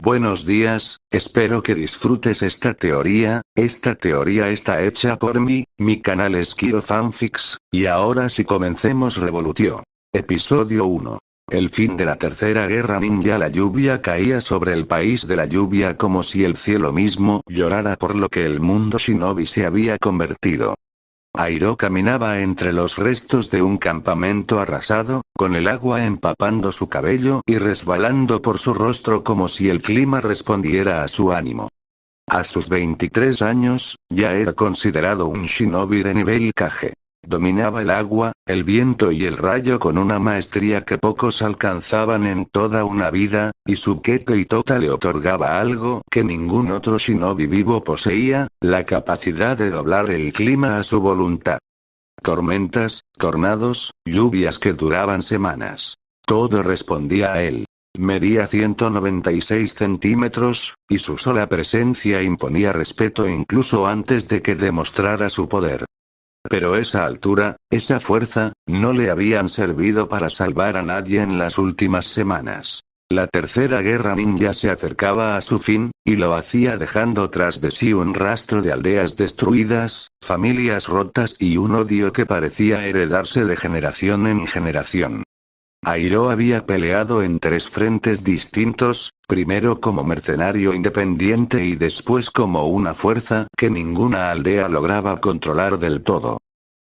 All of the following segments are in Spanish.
Buenos días, espero que disfrutes esta teoría. Esta teoría está hecha por mí, mi canal es Kiro Fanfics, y ahora sí comencemos Revolutio. Episodio 1. El fin de la tercera guerra ninja. La lluvia caía sobre el país de la lluvia como si el cielo mismo llorara por lo que el mundo shinobi se había convertido. Airo caminaba entre los restos de un campamento arrasado, con el agua empapando su cabello y resbalando por su rostro como si el clima respondiera a su ánimo. A sus 23 años, ya era considerado un shinobi de nivel Kage. Dominaba el agua, el viento y el rayo con una maestría que pocos alcanzaban en toda una vida, y su Keto y Tota le otorgaba algo que ningún otro shinobi vivo poseía, la capacidad de doblar el clima a su voluntad. Tormentas, tornados, lluvias que duraban semanas. Todo respondía a él. Medía 196 centímetros, y su sola presencia imponía respeto incluso antes de que demostrara su poder. Pero esa altura, esa fuerza, no le habían servido para salvar a nadie en las últimas semanas. La tercera guerra ninja se acercaba a su fin, y lo hacía dejando tras de sí un rastro de aldeas destruidas, familias rotas y un odio que parecía heredarse de generación en generación. Airo había peleado en 3 frentes distintos, primero como mercenario independiente y después como una fuerza que ninguna aldea lograba controlar del todo.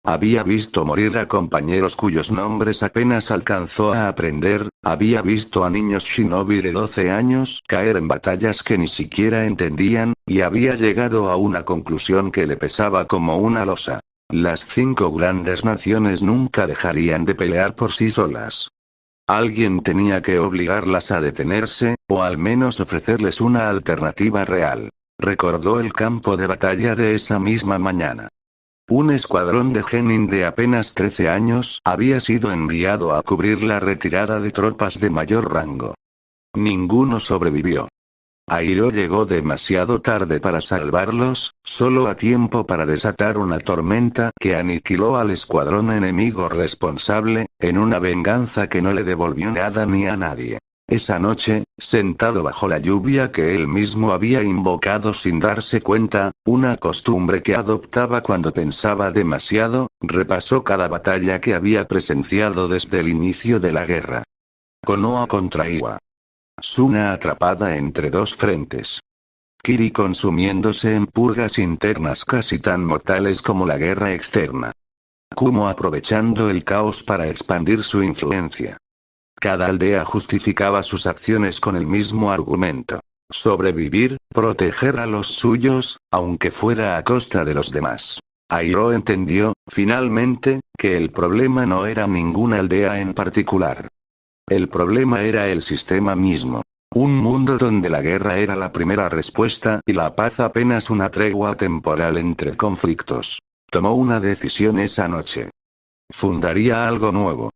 Había visto morir a compañeros cuyos nombres apenas alcanzó a aprender, había visto a niños shinobi de 12 años caer en batallas que ni siquiera entendían, y había llegado a una conclusión que le pesaba como una losa. Las 5 grandes naciones nunca dejarían de pelear por sí solas. Alguien tenía que obligarlas a detenerse, o al menos ofrecerles una alternativa real. Recordó el campo de batalla de esa misma mañana. Un escuadrón de genin de apenas 13 años había sido enviado a cubrir la retirada de tropas de mayor rango. Ninguno sobrevivió. Airo llegó demasiado tarde para salvarlos, solo a tiempo para desatar una tormenta que aniquiló al escuadrón enemigo responsable, en una venganza que no le devolvió nada ni a nadie. Esa noche, sentado bajo la lluvia que él mismo había invocado sin darse cuenta, una costumbre que adoptaba cuando pensaba demasiado, repasó cada batalla que había presenciado desde el inicio de la guerra. Konoha contra Iwa. Suna atrapada entre 2 frentes. Kiri consumiéndose en purgas internas casi tan mortales como la guerra externa. Kumo aprovechando el caos para expandir su influencia. Cada aldea justificaba sus acciones con el mismo argumento. Sobrevivir, proteger a los suyos, aunque fuera a costa de los demás. Airo entendió, finalmente, que el problema no era ninguna aldea en particular. El problema era el sistema mismo. Un mundo donde la guerra era la primera respuesta y la paz apenas una tregua temporal entre conflictos. Tomó una decisión esa noche. Fundaría algo nuevo.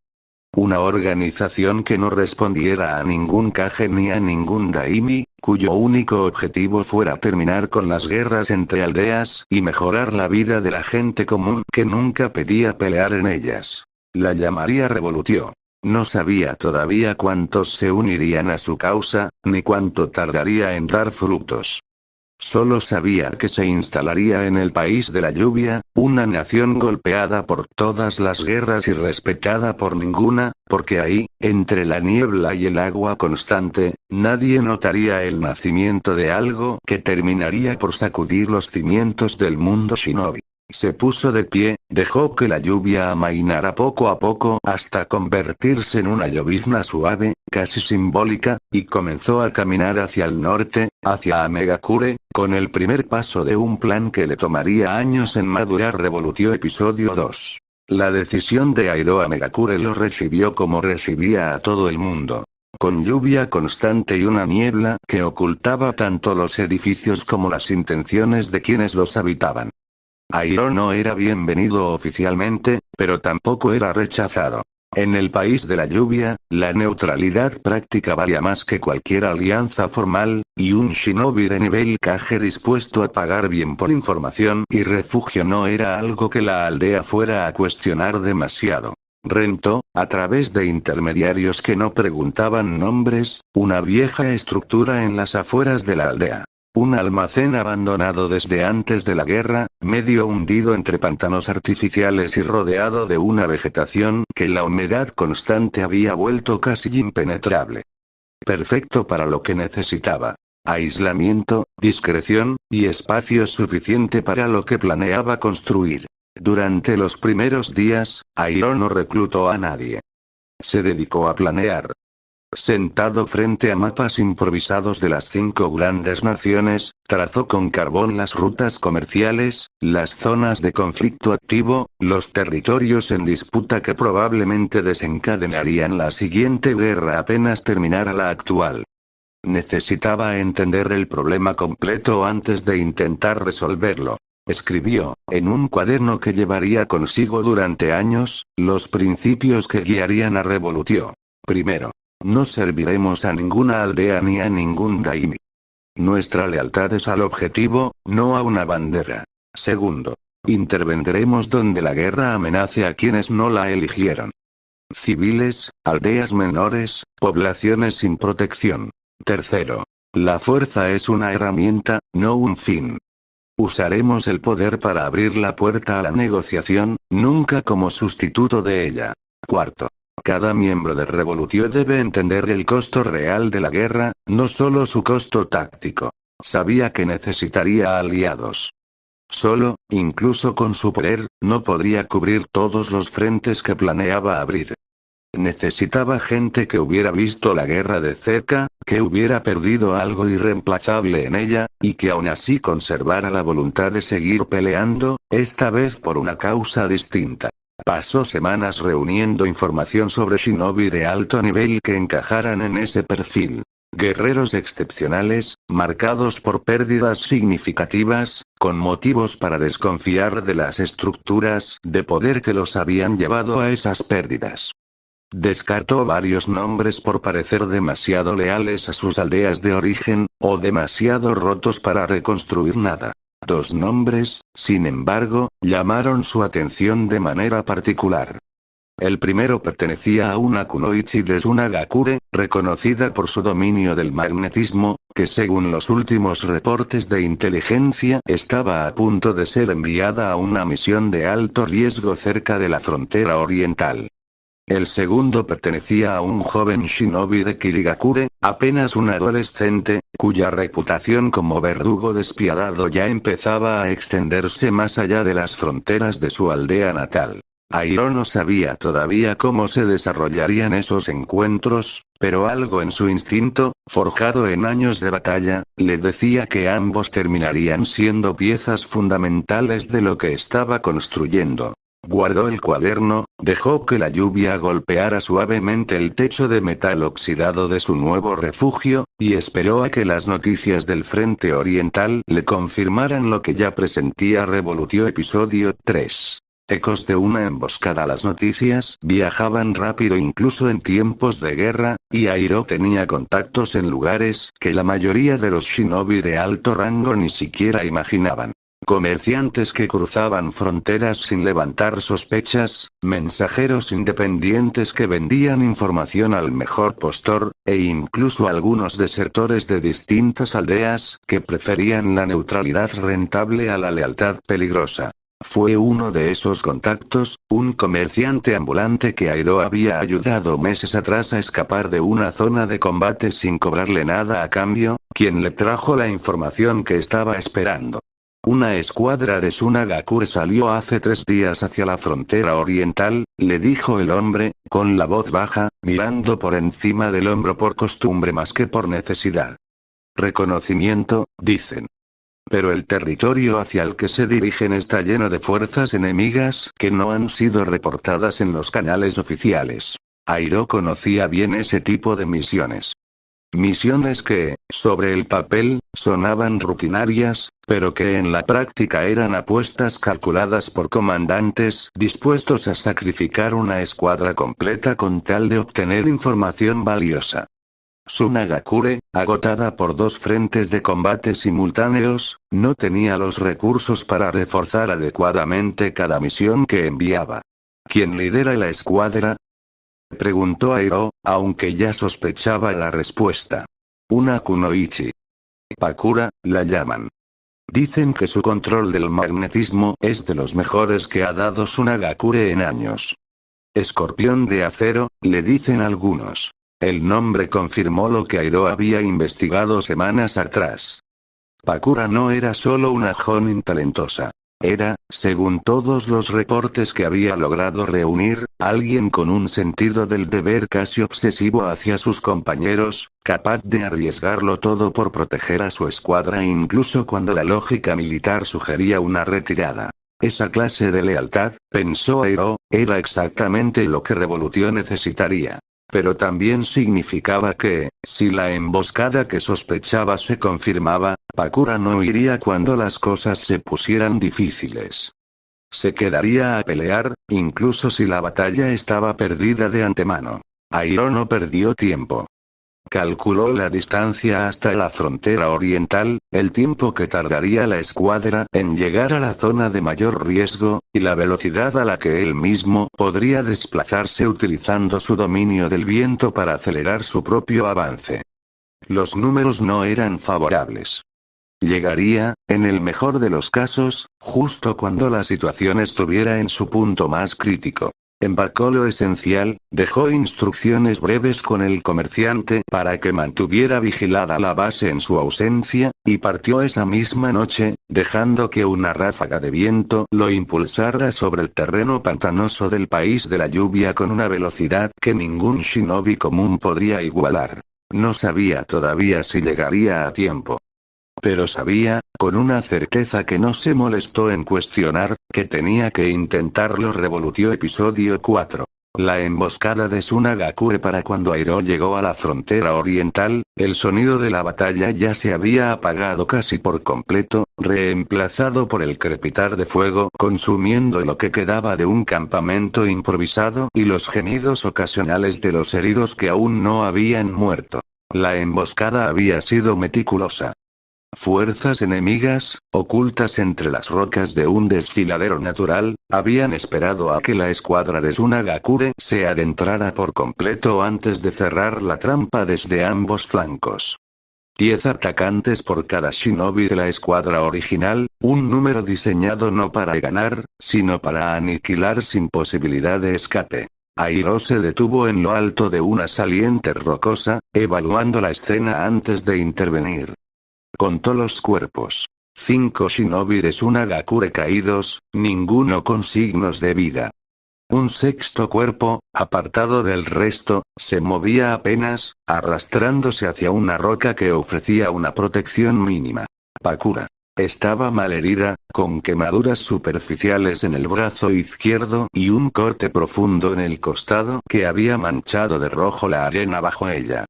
Una organización que no respondiera a ningún Kage ni a ningún Daimi, cuyo único objetivo fuera terminar con las guerras entre aldeas y mejorar la vida de la gente común que nunca pedía pelear en ellas. La llamaría Revolutio. No sabía todavía cuántos se unirían a su causa, ni cuánto tardaría en dar frutos. Solo sabía que se instalaría en el país de la lluvia, una nación golpeada por todas las guerras y respetada por ninguna, porque ahí, entre la niebla y el agua constante, nadie notaría el nacimiento de algo que terminaría por sacudir los cimientos del mundo shinobi. Se puso de pie, dejó que la lluvia amainara poco a poco hasta convertirse en una llovizna suave, casi simbólica, y comenzó a caminar hacia el norte, hacia Amegakure, con el primer paso de un plan que le tomaría años en madurar. Revolutio episodio 2. La decisión de Airo Amegakure lo recibió como recibía a todo el mundo. Con lluvia constante y una niebla que ocultaba tanto los edificios como las intenciones de quienes los habitaban. Airo no era bienvenido oficialmente, pero tampoco era rechazado. En el país de la lluvia, la neutralidad práctica valía más que cualquier alianza formal, y un shinobi de nivel Kage dispuesto a pagar bien por información y refugio no era algo que la aldea fuera a cuestionar demasiado. Rentó, a través de intermediarios que no preguntaban nombres, una vieja estructura en las afueras de la aldea. Un almacén abandonado desde antes de la guerra, medio hundido entre pantanos artificiales y rodeado de una vegetación que la humedad constante había vuelto casi impenetrable. Perfecto para lo que necesitaba. Aislamiento, discreción, y espacio suficiente para lo que planeaba construir. Durante los primeros días, Airo no reclutó a nadie. Se dedicó a planear. Sentado frente a mapas improvisados de las 5 grandes naciones, trazó con carbón las rutas comerciales, las zonas de conflicto activo, los territorios en disputa que probablemente desencadenarían la siguiente guerra apenas terminara la actual. Necesitaba entender el problema completo antes de intentar resolverlo. Escribió, en un cuaderno que llevaría consigo durante años, los principios que guiarían a Revolutio. Primero. No serviremos a ninguna aldea ni a ningún daimi. Nuestra lealtad es al objetivo, no a una bandera. Segundo. Intervendremos donde la guerra amenace a quienes no la eligieron. Civiles, aldeas menores, poblaciones sin protección. Tercero. La fuerza es una herramienta, no un fin. Usaremos el poder para abrir la puerta a la negociación, nunca como sustituto de ella. Cuarto. Cada miembro de Revolutio debe entender el costo real de la guerra, no solo su costo táctico. Sabía que necesitaría aliados. Solo, incluso con su poder, no podría cubrir todos los frentes que planeaba abrir. Necesitaba gente que hubiera visto la guerra de cerca, que hubiera perdido algo irreemplazable en ella, y que aún así conservara la voluntad de seguir peleando, esta vez por una causa distinta. Pasó semanas reuniendo información sobre shinobi de alto nivel que encajaran en ese perfil. Guerreros excepcionales, marcados por pérdidas significativas, con motivos para desconfiar de las estructuras de poder que los habían llevado a esas pérdidas. Descartó varios nombres por parecer demasiado leales a sus aldeas de origen, o demasiado rotos para reconstruir nada. 2 nombres, sin embargo, llamaron su atención de manera particular. El primero pertenecía a una kunoichi de Tsunagakure, reconocida por su dominio del magnetismo, que según los últimos reportes de inteligencia estaba a punto de ser enviada a una misión de alto riesgo cerca de la frontera oriental. El segundo pertenecía a un joven shinobi de Kirigakure, apenas un adolescente, cuya reputación como verdugo despiadado ya empezaba a extenderse más allá de las fronteras de su aldea natal. Airo no sabía todavía cómo se desarrollarían esos encuentros, pero algo en su instinto, forjado en años de batalla, le decía que ambos terminarían siendo piezas fundamentales de lo que estaba construyendo. Guardó el cuaderno, dejó que la lluvia golpeara suavemente el techo de metal oxidado de su nuevo refugio, y esperó a que las noticias del frente oriental le confirmaran lo que ya presentía Revolutio episodio 3. Ecos de una emboscada. Las noticias viajaban rápido incluso en tiempos de guerra, y Airo tenía contactos en lugares que la mayoría de los shinobi de alto rango ni siquiera imaginaban. Comerciantes que cruzaban fronteras sin levantar sospechas, mensajeros independientes que vendían información al mejor postor, e incluso algunos desertores de distintas aldeas que preferían la neutralidad rentable a la lealtad peligrosa. Fue uno de esos contactos, un comerciante ambulante que Airo había ayudado meses atrás a escapar de una zona de combate sin cobrarle nada a cambio, quien le trajo la información que estaba esperando. Una escuadra de Tsunagakure salió hace 3 días hacia la frontera oriental, le dijo el hombre, con la voz baja, mirando por encima del hombro por costumbre más que por necesidad. Reconocimiento, dicen. Pero el territorio hacia el que se dirigen está lleno de fuerzas enemigas que no han sido reportadas en los canales oficiales. Airo conocía bien ese tipo de misiones. Misiones que, sobre el papel, sonaban rutinarias, pero que en la práctica eran apuestas calculadas por comandantes dispuestos a sacrificar una escuadra completa con tal de obtener información valiosa. Tsunagakure, agotada por 2 frentes de combate simultáneos, no tenía los recursos para reforzar adecuadamente cada misión que enviaba. ¿Quién lidera la escuadra?, preguntó Airo, aunque ya sospechaba la respuesta. Una kunoichi. Pakura, la llaman. Dicen que su control del magnetismo es de los mejores que ha dado Tsunagakure en años. Escorpión de acero, le dicen algunos. El nombre confirmó lo que Airo había investigado semanas atrás. Pakura no era solo una jonin talentosa. Era, según todos los reportes que había logrado reunir, alguien con un sentido del deber casi obsesivo hacia sus compañeros, capaz de arriesgarlo todo por proteger a su escuadra incluso cuando la lógica militar sugería una retirada. Esa clase de lealtad, pensó Airo, era exactamente lo que Revolution necesitaría. Pero también significaba que, si la emboscada que sospechaba se confirmaba, Pakura no huiría cuando las cosas se pusieran difíciles. Se quedaría a pelear, incluso si la batalla estaba perdida de antemano. Airo no perdió tiempo. Calculó la distancia hasta la frontera oriental, el tiempo que tardaría la escuadra en llegar a la zona de mayor riesgo, y la velocidad a la que él mismo podría desplazarse utilizando su dominio del viento para acelerar su propio avance. Los números no eran favorables. Llegaría, en el mejor de los casos, justo cuando la situación estuviera en su punto más crítico. Embarcó lo esencial, dejó instrucciones breves con el comerciante para que mantuviera vigilada la base en su ausencia, y partió esa misma noche, dejando que una ráfaga de viento lo impulsara sobre el terreno pantanoso del país de la lluvia con una velocidad que ningún shinobi común podría igualar. No sabía todavía si llegaría a tiempo. Pero sabía, con una certeza que no se molestó en cuestionar, que tenía que intentarlo. Revolution Episodio 4. La emboscada de Tsunagakure. Para cuando Airo llegó a la frontera oriental, el sonido de la batalla ya se había apagado casi por completo, reemplazado por el crepitar de fuego consumiendo lo que quedaba de un campamento improvisado y los gemidos ocasionales de los heridos que aún no habían muerto. La emboscada había sido meticulosa. Fuerzas enemigas, ocultas entre las rocas de un desfiladero natural, habían esperado a que la escuadra de Tsunagakure se adentrara por completo antes de cerrar la trampa desde ambos flancos. 10 atacantes por cada shinobi de la escuadra original, un número diseñado no para ganar, sino para aniquilar sin posibilidad de escape. Airo se detuvo en lo alto de una saliente rocosa, evaluando la escena antes de intervenir. Contó los cuerpos. 5 shinobi de Tsunagakure caídos, ninguno con signos de vida. Un sexto cuerpo, apartado del resto, se movía apenas, arrastrándose hacia una roca que ofrecía una protección mínima. Pakura. Estaba malherida, con quemaduras superficiales en el brazo izquierdo y un corte profundo en el costado que había manchado de rojo la arena bajo ella.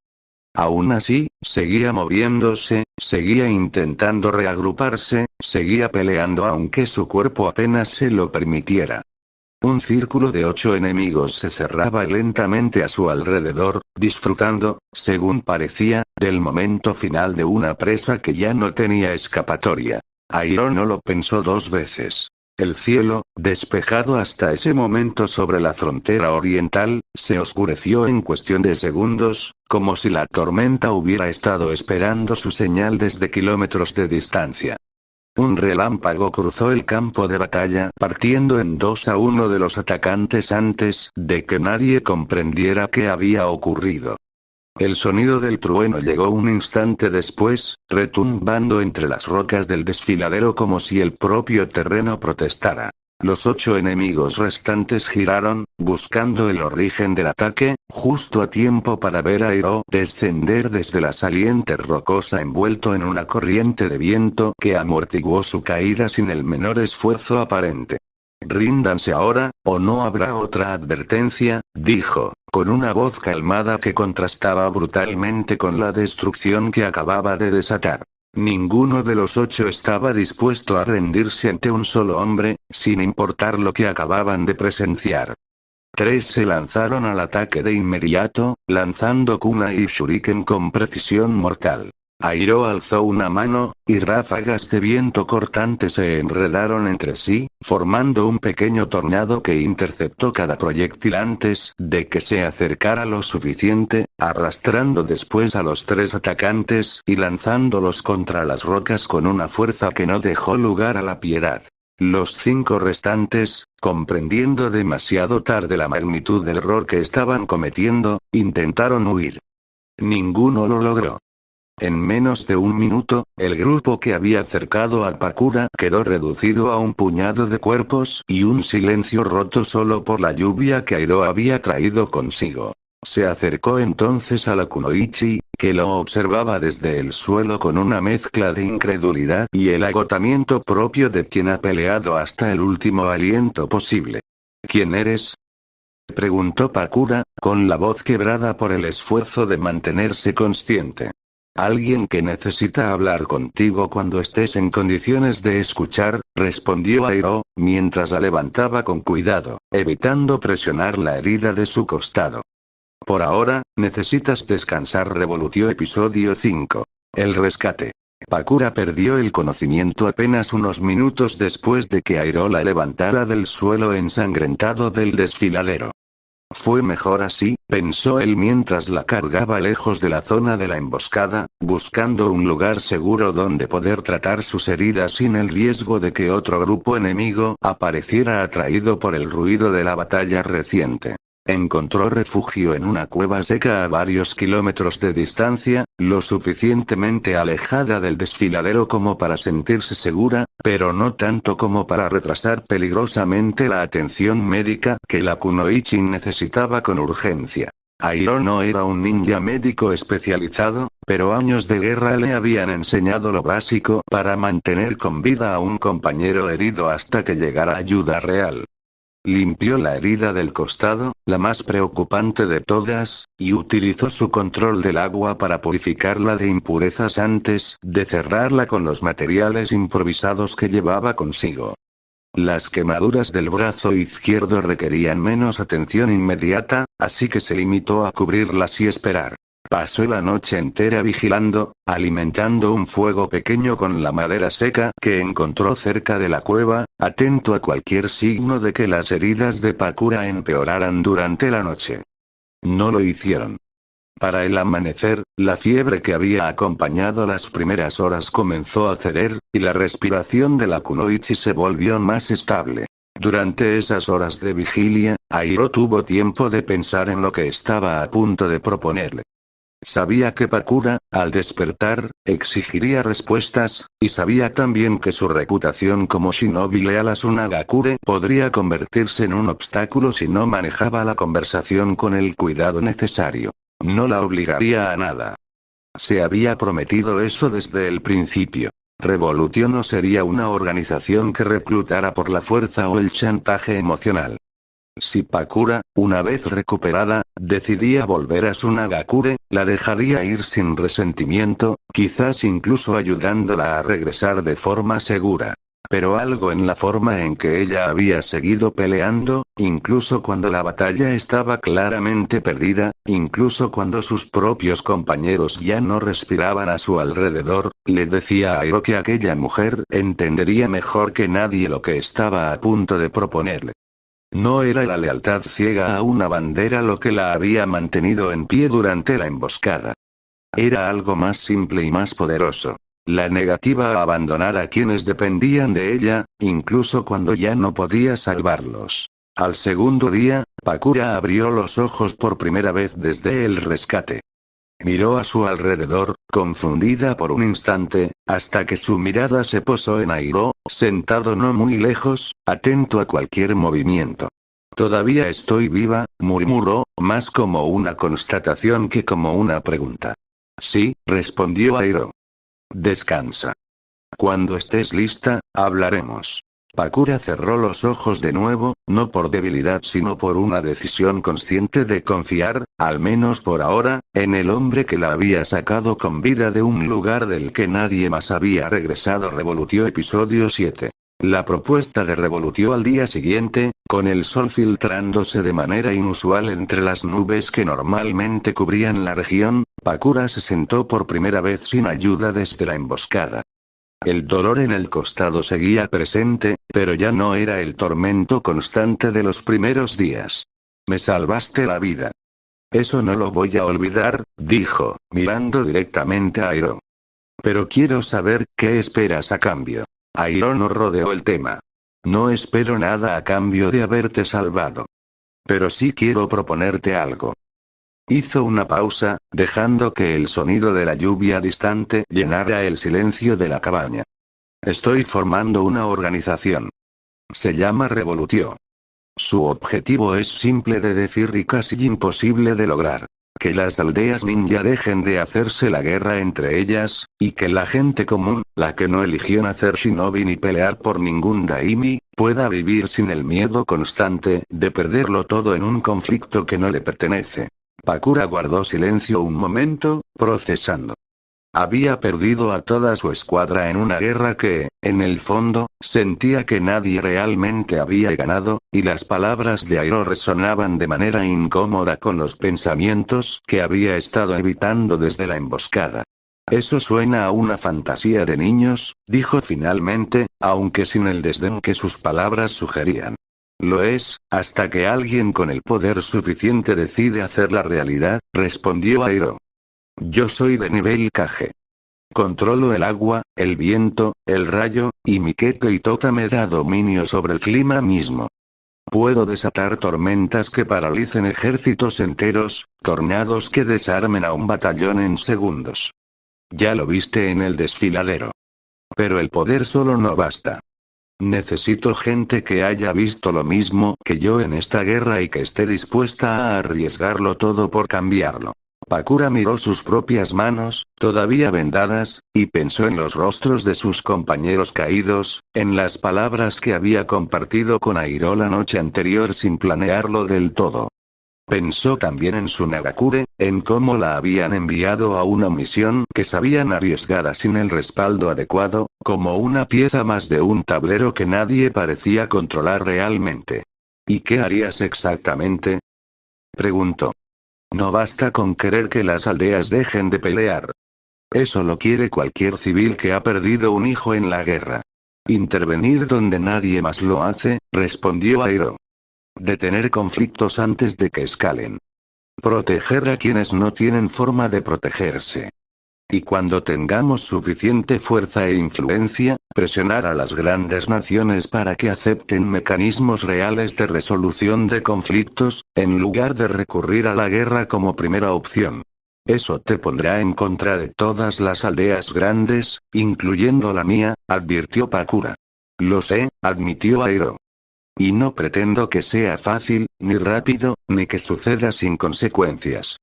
Aún así, seguía moviéndose, seguía intentando reagruparse, seguía peleando aunque su cuerpo apenas se lo permitiera. Un círculo de 8 enemigos se cerraba lentamente a su alrededor, disfrutando, según parecía, del momento final de una presa que ya no tenía escapatoria. Airo no lo pensó 2 veces. El cielo, despejado hasta ese momento sobre la frontera oriental, se oscureció en cuestión de segundos, como si la tormenta hubiera estado esperando su señal desde kilómetros de distancia. Un relámpago cruzó el campo de batalla, partiendo en 2 a uno de los atacantes antes de que nadie comprendiera qué había ocurrido. El sonido del trueno llegó un instante después, retumbando entre las rocas del desfiladero como si el propio terreno protestara. Los 8 enemigos restantes giraron, buscando el origen del ataque, justo a tiempo para ver a Airo descender desde la saliente rocosa envuelto en una corriente de viento que amortiguó su caída sin el menor esfuerzo aparente. «Ríndanse ahora, o no habrá otra advertencia», dijo, con una voz calmada que contrastaba brutalmente con la destrucción que acababa de desatar. Ninguno de los 8 estaba dispuesto a rendirse ante un solo hombre, sin importar lo que acababan de presenciar. 3 se lanzaron al ataque de inmediato, lanzando kunai y shuriken con precisión mortal. Airo alzó una mano, y ráfagas de viento cortante se enredaron entre sí, formando un pequeño tornado que interceptó cada proyectil antes de que se acercara lo suficiente, arrastrando después a los 3 atacantes y lanzándolos contra las rocas con una fuerza que no dejó lugar a la piedad. Los 5 restantes, comprendiendo demasiado tarde la magnitud del error que estaban cometiendo, intentaron huir. Ninguno lo logró. En menos de un minuto, el grupo que había cercado a Pakura quedó reducido a un puñado de cuerpos y un silencio roto solo por la lluvia que Airo había traído consigo. Se acercó entonces a la Kunoichi, que lo observaba desde el suelo con una mezcla de incredulidad y el agotamiento propio de quien ha peleado hasta el último aliento posible. ¿Quién eres?, preguntó Pakura, con la voz quebrada por el esfuerzo de mantenerse consciente. Alguien que necesita hablar contigo cuando estés en condiciones de escuchar, respondió Airo, mientras la levantaba con cuidado, evitando presionar la herida de su costado. Por ahora, necesitas descansar. Revolutió episodio 5. El rescate. Pakura perdió el conocimiento apenas unos minutos después de que Airo la levantara del suelo ensangrentado del desfiladero. Fue mejor así, pensó él mientras la cargaba lejos de la zona de la emboscada, buscando un lugar seguro donde poder tratar sus heridas sin el riesgo de que otro grupo enemigo apareciera atraído por el ruido de la batalla reciente. Encontró refugio en una cueva seca a varios kilómetros de distancia, lo suficientemente alejada del desfiladero como para sentirse segura, pero no tanto como para retrasar peligrosamente la atención médica que la Kunoichi necesitaba con urgencia. Airo no era un ninja médico especializado, pero años de guerra le habían enseñado lo básico para mantener con vida a un compañero herido hasta que llegara ayuda real. Limpió la herida del costado, la más preocupante de todas, y utilizó su control del agua para purificarla de impurezas antes de cerrarla con los materiales improvisados que llevaba consigo. Las quemaduras del brazo izquierdo requerían menos atención inmediata, así que se limitó a cubrirlas y esperar. Pasó la noche entera vigilando, alimentando un fuego pequeño con la madera seca que encontró cerca de la cueva, atento a cualquier signo de que las heridas de Pakura empeoraran durante la noche. No lo hicieron. Para el amanecer, la fiebre que había acompañado las primeras horas comenzó a ceder, y la respiración de la Kunoichi se volvió más estable. Durante esas horas de vigilia, Airo tuvo tiempo de pensar en lo que estaba a punto de proponerle. Sabía que Pakura, al despertar, exigiría respuestas, y sabía también que su reputación como shinobi leal a Tsunagakure podría convertirse en un obstáculo si no manejaba la conversación con el cuidado necesario. No la obligaría a nada. Se había prometido eso desde el principio. Revolution no sería una organización que reclutara por la fuerza o el chantaje emocional. Si Pakura, una vez recuperada, decidía volver a Tsunagakure, la dejaría ir sin resentimiento, quizás incluso ayudándola a regresar de forma segura. Pero algo en la forma en que ella había seguido peleando, incluso cuando la batalla estaba claramente perdida, incluso cuando sus propios compañeros ya no respiraban a su alrededor, le decía a Airo que aquella mujer entendería mejor que nadie lo que estaba a punto de proponerle. No era la lealtad ciega a una bandera lo que la había mantenido en pie durante la emboscada. Era algo más simple y más poderoso. La negativa a abandonar a quienes dependían de ella, incluso cuando ya no podía salvarlos. Al segundo día, Pakura abrió los ojos por primera vez desde el rescate. Miró a su alrededor, confundida por un instante, hasta que su mirada se posó en Airo, sentado no muy lejos, atento a cualquier movimiento. «Todavía estoy viva», murmuró, más como una constatación que como una pregunta. «Sí», respondió Airo. «Descansa. Cuando estés lista, hablaremos». Pakura cerró los ojos de nuevo, no por debilidad sino por una decisión consciente de confiar, al menos por ahora, en el hombre que la había sacado con vida de un lugar del que nadie más había regresado. Revolutió episodio 7. La propuesta de Revolutió al día siguiente, con el sol filtrándose de manera inusual entre las nubes que normalmente cubrían la región, Pakura se sentó por primera vez sin ayuda desde la emboscada. El dolor en el costado seguía presente, pero ya no era el tormento constante de los primeros días. Me salvaste la vida. Eso no lo voy a olvidar, dijo, mirando directamente a Airo. Pero quiero saber, ¿qué esperas a cambio? Airo no rodeó el tema. No espero nada a cambio de haberte salvado. Pero sí quiero proponerte algo. Hizo una pausa, dejando que el sonido de la lluvia distante llenara el silencio de la cabaña. Estoy formando una organización. Se llama Revolutio. Su objetivo es simple de decir y casi imposible de lograr. Que las aldeas ninja dejen de hacerse la guerra entre ellas, y que la gente común, la que no eligió nacer shinobi ni pelear por ningún daimi, pueda vivir sin el miedo constante de perderlo todo en un conflicto que no le pertenece. Pakura guardó silencio un momento, procesando. Había perdido a toda su escuadra en una guerra que, en el fondo, sentía que nadie realmente había ganado, y las palabras de Airo resonaban de manera incómoda con los pensamientos que había estado evitando desde la emboscada. Eso suena a una fantasía de niños, dijo finalmente, aunque sin el desdén que sus palabras sugerían. Lo es, hasta que alguien con el poder suficiente decide hacerla realidad, respondió Airo. Yo soy de nivel Kage. Controlo el agua, el viento, el rayo, y mi Keke Tota me da dominio sobre el clima mismo. Puedo desatar tormentas que paralicen ejércitos enteros, tornados que desarmen a un batallón en segundos. Ya lo viste en el desfiladero. Pero el poder solo no basta. Necesito gente que haya visto lo mismo que yo en esta guerra y que esté dispuesta a arriesgarlo todo por cambiarlo. Pakura miró sus propias manos, todavía vendadas, y pensó en los rostros de sus compañeros caídos, en las palabras que había compartido con Airo la noche anterior sin planearlo del todo. Pensó también en su Nagakure, en cómo la habían enviado a una misión que sabían arriesgada sin el respaldo adecuado, como una pieza más de un tablero que nadie parecía controlar realmente. ¿Y qué harías exactamente?, preguntó. No basta con querer que las aldeas dejen de pelear. Eso lo quiere cualquier civil que ha perdido un hijo en la guerra. Intervenir donde nadie más lo hace, respondió Airo. Detener conflictos antes de que escalen. Proteger a quienes no tienen forma de protegerse. Y cuando tengamos suficiente fuerza e influencia, presionar a las grandes naciones para que acepten mecanismos reales de resolución de conflictos, en lugar de recurrir a la guerra como primera opción. Eso te pondrá en contra de todas las aldeas grandes, incluyendo la mía, advirtió Pakura. Lo sé, admitió Airo. Y no pretendo que sea fácil, ni rápido, ni que suceda sin consecuencias.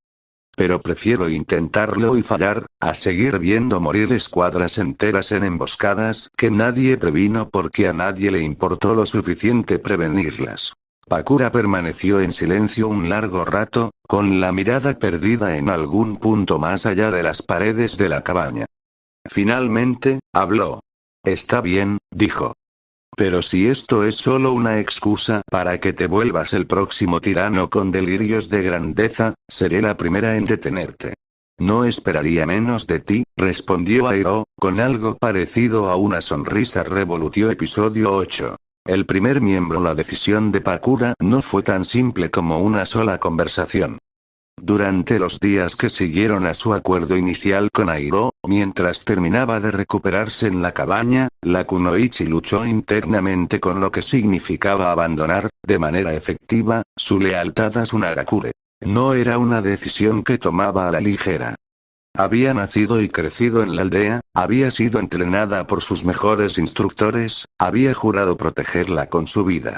Pero prefiero intentarlo y fallar, a seguir viendo morir escuadras enteras en emboscadas que nadie previno porque a nadie le importó lo suficiente prevenirlas. Pakura permaneció en silencio un largo rato, con la mirada perdida en algún punto más allá de las paredes de la cabaña. Finalmente, habló. Está bien, dijo. Pero si esto es solo una excusa para que te vuelvas el próximo tirano con delirios de grandeza, seré la primera en detenerte. No esperaría menos de ti, respondió Airo, con algo parecido a una sonrisa. Revolutió episodio 8. El primer miembro. La decisión de Pakura no fue tan simple como una sola conversación. Durante los días que siguieron a su acuerdo inicial con Airo, mientras terminaba de recuperarse en la cabaña, la Kunoichi luchó internamente con lo que significaba abandonar, de manera efectiva, su lealtad a su Nagakure. No era una decisión que tomaba a la ligera. Había nacido y crecido en la aldea, había sido entrenada por sus mejores instructores, había jurado protegerla con su vida.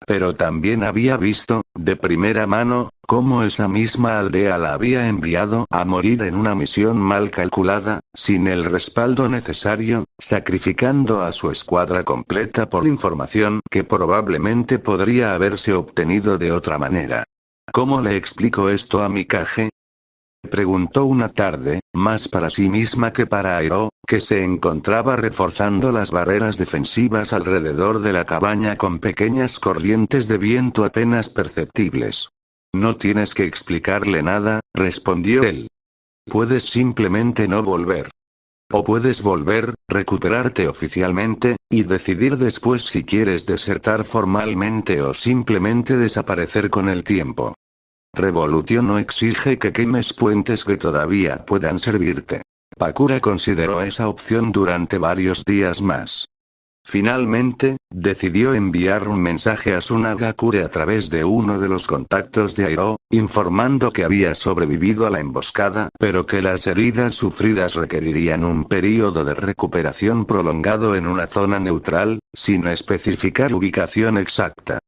Pero también había visto, de primera mano, cómo esa misma aldea la había enviado a morir en una misión mal calculada, sin el respaldo necesario, sacrificando a su escuadra completa por información que probablemente podría haberse obtenido de otra manera. ¿Cómo le explico esto a Mikage?, preguntó una tarde, más para sí misma que para Airo, que se encontraba reforzando las barreras defensivas alrededor de la cabaña con pequeñas corrientes de viento apenas perceptibles. No tienes que explicarle nada, respondió él. Puedes simplemente no volver. O puedes volver, recuperarte oficialmente, y decidir después si quieres desertar formalmente o simplemente desaparecer con el tiempo. Revolution no exige que quemes puentes que todavía puedan servirte. Pakura consideró esa opción durante varios días más. Finalmente, decidió enviar un mensaje a Tsunagakure a través de uno de los contactos de Airo, informando que había sobrevivido a la emboscada, pero que las heridas sufridas requerirían un período de recuperación prolongado en una zona neutral, sin especificar ubicación exacta.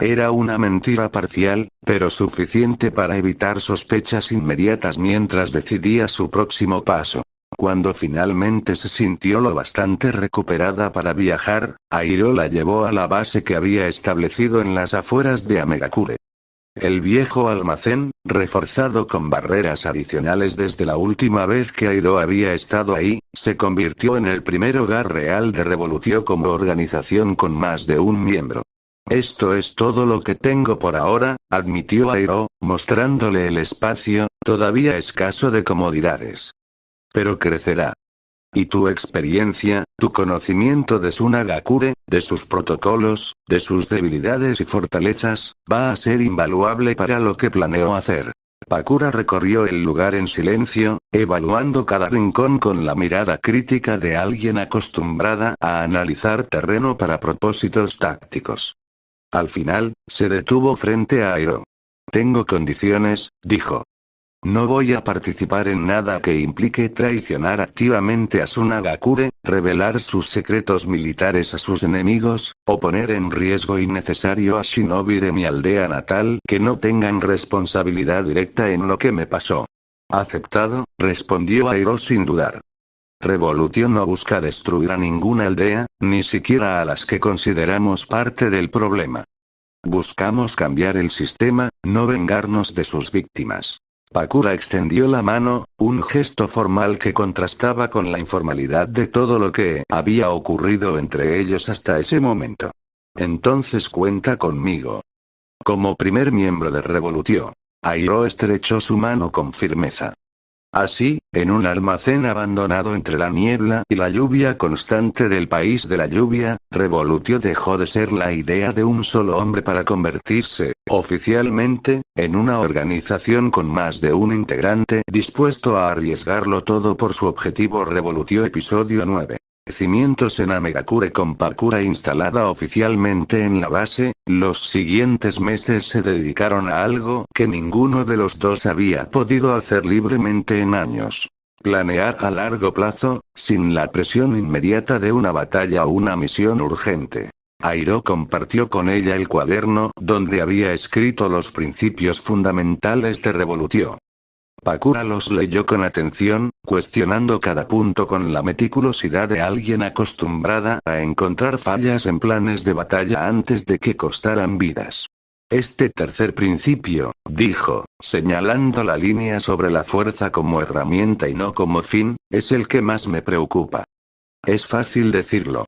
Era una mentira parcial, pero suficiente para evitar sospechas inmediatas mientras decidía su próximo paso. Cuando finalmente se sintió lo bastante recuperada para viajar, Airo la llevó a la base que había establecido en las afueras de Amegakure. El viejo almacén, reforzado con barreras adicionales desde la última vez que Airo había estado ahí, se convirtió en el primer hogar real de Revolutio como organización con más de un miembro. Esto es todo lo que tengo por ahora, admitió Airo, mostrándole el espacio, todavía escaso de comodidades. Pero crecerá. Y tu experiencia, tu conocimiento de Tsunagakure, de sus protocolos, de sus debilidades y fortalezas, va a ser invaluable para lo que planeó hacer. Pakura recorrió el lugar en silencio, evaluando cada rincón con la mirada crítica de alguien acostumbrada a analizar terreno para propósitos tácticos. Al final, se detuvo frente a Airo. Tengo condiciones, dijo. No voy a participar en nada que implique traicionar activamente a Tsunagakure, revelar sus secretos militares a sus enemigos, o poner en riesgo innecesario a shinobi de mi aldea natal que no tengan responsabilidad directa en lo que me pasó. Aceptado, respondió Airo sin dudar. Revolution no busca destruir a ninguna aldea, ni siquiera a las que consideramos parte del problema. Buscamos cambiar el sistema, no vengarnos de sus víctimas. Pakura extendió la mano, un gesto formal que contrastaba con la informalidad de todo lo que había ocurrido entre ellos hasta ese momento. Entonces cuenta conmigo. Como primer miembro de Revolutio, Airo estrechó su mano con firmeza. Así, en un almacén abandonado entre la niebla y la lluvia constante del país de la lluvia, Revolutio dejó de ser la idea de un solo hombre para convertirse, oficialmente, en una organización con más de un integrante dispuesto a arriesgarlo todo por su objetivo. Revolutio Episodio 9. Cimientos en Amegakure. Con Pakura instalada oficialmente en la base, los siguientes meses se dedicaron a algo que ninguno de los dos había podido hacer libremente en años. Planear a largo plazo, sin la presión inmediata de una batalla o una misión urgente. Airo compartió con ella el cuaderno donde había escrito los principios fundamentales de Revolutio. Pakura los leyó con atención, cuestionando cada punto con la meticulosidad de alguien acostumbrada a encontrar fallas en planes de batalla antes de que costaran vidas. Este tercer principio, dijo, señalando la línea sobre la fuerza como herramienta y no como fin, es el que más me preocupa. Es fácil decirlo.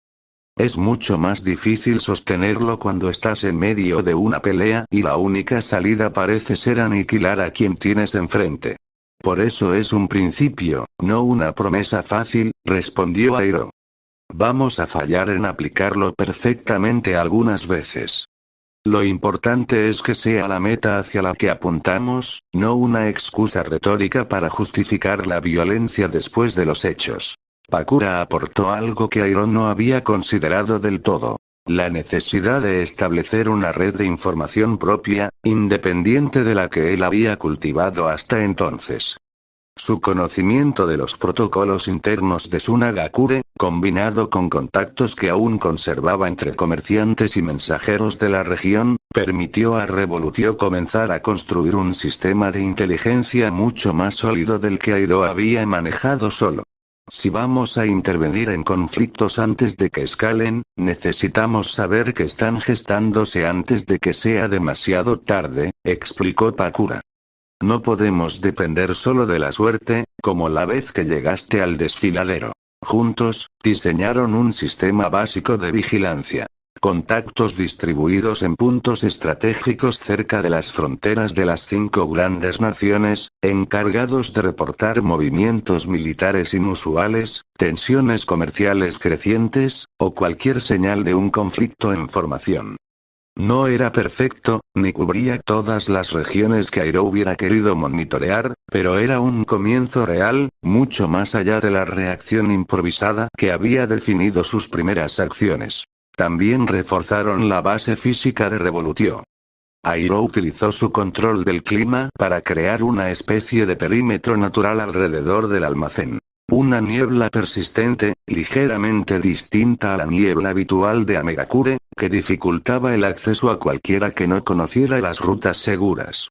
Es mucho más difícil sostenerlo cuando estás en medio de una pelea y la única salida parece ser aniquilar a quien tienes enfrente. Por eso es un principio, no una promesa fácil, respondió Airo. Vamos a fallar en aplicarlo perfectamente algunas veces. Lo importante es que sea la meta hacia la que apuntamos, no una excusa retórica para justificar la violencia después de los hechos. Pakura aportó algo que Airo no había considerado del todo. La necesidad de establecer una red de información propia, independiente de la que él había cultivado hasta entonces. Su conocimiento de los protocolos internos de Tsunagakure, combinado con contactos que aún conservaba entre comerciantes y mensajeros de la región, permitió a Revolutio comenzar a construir un sistema de inteligencia mucho más sólido del que Airo había manejado solo. Si vamos a intervenir en conflictos antes de que escalen, necesitamos saber que están gestándose antes de que sea demasiado tarde, explicó Pakura. No podemos depender solo de la suerte, como la vez que llegaste al desfiladero. Juntos, diseñaron un sistema básico de vigilancia. Contactos distribuidos en puntos estratégicos cerca de las fronteras de las 5 grandes naciones, encargados de reportar movimientos militares inusuales, tensiones comerciales crecientes, o cualquier señal de un conflicto en formación. No era perfecto, ni cubría todas las regiones que Airo hubiera querido monitorear, pero era un comienzo real, mucho más allá de la reacción improvisada que había definido sus primeras acciones. También reforzaron la base física de Revolutio. Airo utilizó su control del clima para crear una especie de perímetro natural alrededor del almacén. Una niebla persistente, ligeramente distinta a la niebla habitual de Amegakure, que dificultaba el acceso a cualquiera que no conociera las rutas seguras.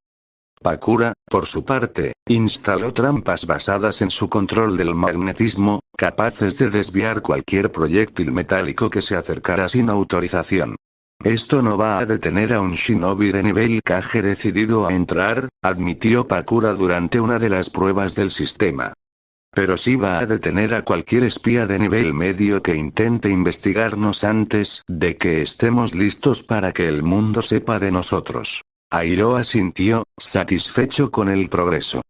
Pakura, por su parte, instaló trampas basadas en su control del magnetismo, capaces de desviar cualquier proyectil metálico que se acercara sin autorización. Esto no va a detener a un shinobi de nivel Kage decidido a entrar, admitió Pakura durante una de las pruebas del sistema. Pero sí va a detener a cualquier espía de nivel medio que intente investigarnos antes de que estemos listos para que el mundo sepa de nosotros. Airo asintió, satisfecho con el progreso.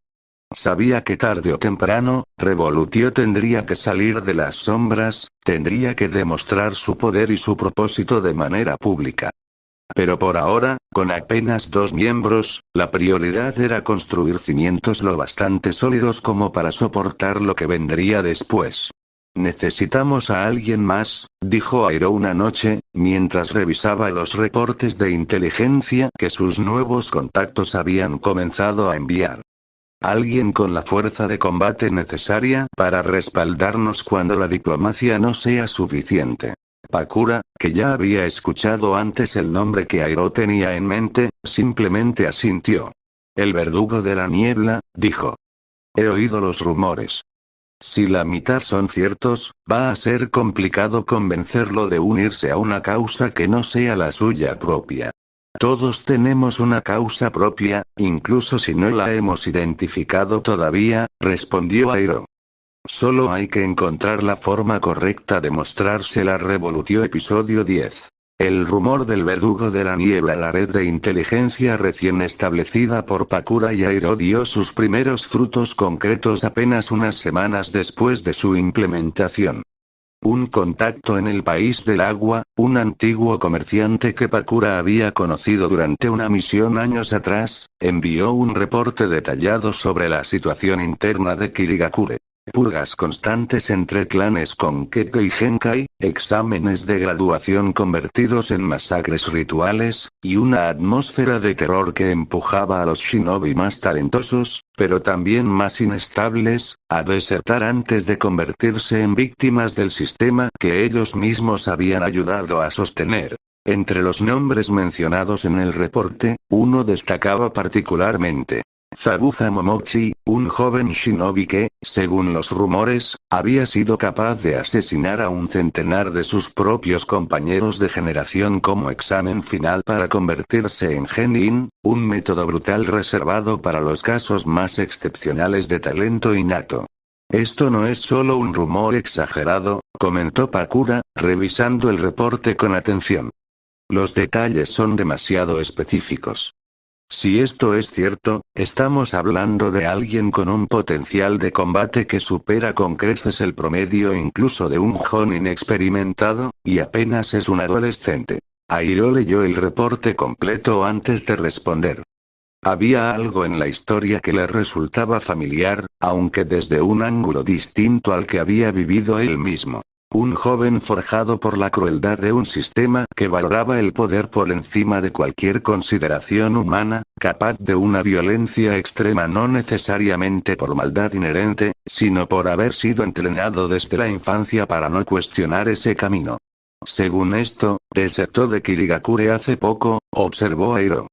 Sabía que tarde o temprano, Revolutio tendría que salir de las sombras, tendría que demostrar su poder y su propósito de manera pública. Pero por ahora, con apenas 2 miembros, la prioridad era construir cimientos lo bastante sólidos como para soportar lo que vendría después. Necesitamos a alguien más, dijo Airo una noche, mientras revisaba los reportes de inteligencia que sus nuevos contactos habían comenzado a enviar. Alguien con la fuerza de combate necesaria para respaldarnos cuando la diplomacia no sea suficiente. Pakura, que ya había escuchado antes el nombre que Airo tenía en mente, simplemente asintió. El verdugo de la niebla, dijo. He oído los rumores. Si la mitad son ciertos, va a ser complicado convencerlo de unirse a una causa que no sea la suya propia. Todos tenemos una causa propia, incluso si no la hemos identificado todavía, respondió Airo. Solo hay que encontrar la forma correcta de mostrársela. Revolutio episodio 10. El rumor del verdugo de la niebla. La red de inteligencia recién establecida por Pakura y Airo dio sus primeros frutos concretos apenas unas semanas después de su implementación. Un contacto en el país del agua, un antiguo comerciante que Pakura había conocido durante una misión años atrás, envió un reporte detallado sobre la situación interna de Kirigakure. Purgas constantes entre clanes con Keke y Genkai, exámenes de graduación convertidos en masacres rituales, y una atmósfera de terror que empujaba a los shinobi más talentosos, pero también más inestables, a desertar antes de convertirse en víctimas del sistema que ellos mismos habían ayudado a sostener. Entre los nombres mencionados en el reporte, uno destacaba particularmente. Zabuza Momochi, un joven shinobi que, según los rumores, había sido capaz de asesinar a un centenar de sus propios compañeros de generación como examen final para convertirse en genin, un método brutal reservado para los casos más excepcionales de talento innato. Esto no es solo un rumor exagerado, comentó Pakura, revisando el reporte con atención. Los detalles son demasiado específicos. Si esto es cierto, estamos hablando de alguien con un potencial de combate que supera con creces el promedio incluso de un jonin experimentado, y apenas es un adolescente. Airo leyó el reporte completo antes de responder. Había algo en la historia que le resultaba familiar, aunque desde un ángulo distinto al que había vivido él mismo. Un joven forjado por la crueldad de un sistema que valoraba el poder por encima de cualquier consideración humana, capaz de una violencia extrema no necesariamente por maldad inherente, sino por haber sido entrenado desde la infancia para no cuestionar ese camino. Según esto, desertó de Kirigakure hace poco, observó Airo.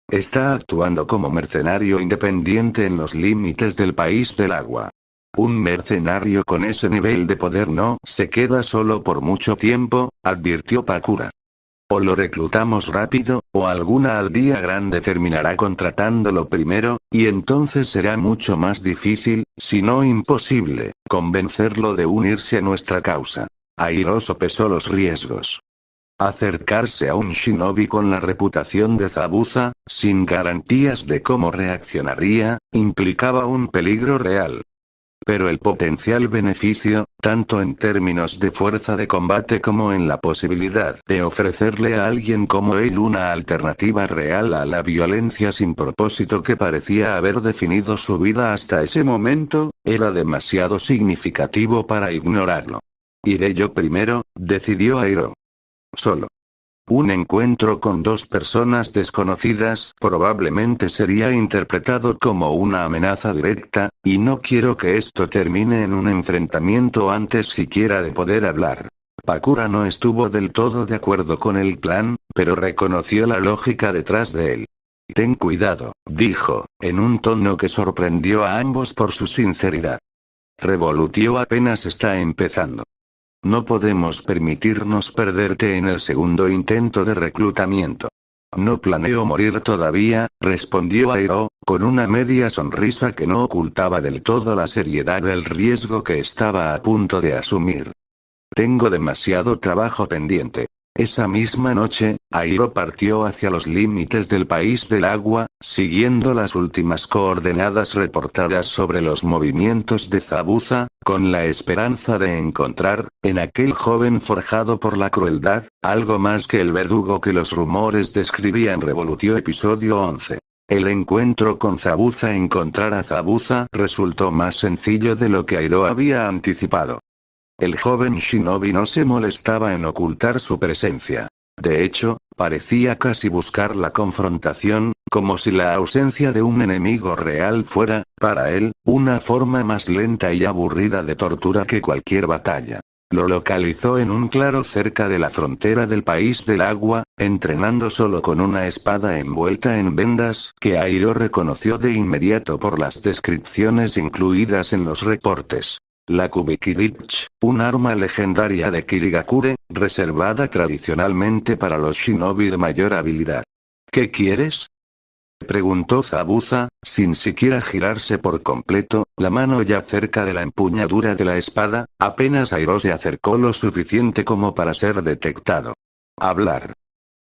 Está actuando como mercenario independiente en los límites del país del agua. Un mercenario con ese nivel de poder no se queda solo por mucho tiempo, advirtió Pakura. O lo reclutamos rápido, o alguna aldea grande terminará contratándolo primero, y entonces será mucho más difícil, si no imposible, convencerlo de unirse a nuestra causa. Airo sopesó los riesgos. Acercarse a un shinobi con la reputación de Zabuza, sin garantías de cómo reaccionaría, implicaba un peligro real. Pero el potencial beneficio, tanto en términos de fuerza de combate como en la posibilidad de ofrecerle a alguien como él una alternativa real a la violencia sin propósito que parecía haber definido su vida hasta ese momento, era demasiado significativo para ignorarlo. Iré yo primero, decidió Airo. Solo. Un encuentro con dos personas desconocidas probablemente sería interpretado como una amenaza directa, y no quiero que esto termine en un enfrentamiento antes siquiera de poder hablar. Pakura no estuvo del todo de acuerdo con el plan, pero reconoció la lógica detrás de él. Ten cuidado, dijo, en un tono que sorprendió a ambos por su sinceridad. Revolutio apenas está empezando. No podemos permitirnos perderte en el segundo intento de reclutamiento. No planeo morir todavía, respondió Airo, con una media sonrisa que no ocultaba del todo la seriedad del riesgo que estaba a punto de asumir. Tengo demasiado trabajo pendiente. Esa misma noche, Airo partió hacia los límites del país del agua, siguiendo las últimas coordenadas reportadas sobre los movimientos de Zabuza, con la esperanza de encontrar, en aquel joven forjado por la crueldad, algo más que el verdugo que los rumores describían. Revolutio episodio 11. El encuentro con Zabuza. Encontrar a Zabuza resultó más sencillo de lo que Airo había anticipado. El joven shinobi no se molestaba en ocultar su presencia. De hecho, parecía casi buscar la confrontación, como si la ausencia de un enemigo real fuera, para él, una forma más lenta y aburrida de tortura que cualquier batalla. Lo localizó en un claro cerca de la frontera del país del agua, entrenando solo con una espada envuelta en vendas que Airo reconoció de inmediato por las descripciones incluidas en los reportes. La Kubikirichi, un arma legendaria de Kirigakure, reservada tradicionalmente para los shinobi de mayor habilidad. ¿Qué quieres?, preguntó Zabuza, sin siquiera girarse por completo, la mano ya cerca de la empuñadura de la espada. Apenas Airo se acercó lo suficiente como para ser detectado. Hablar.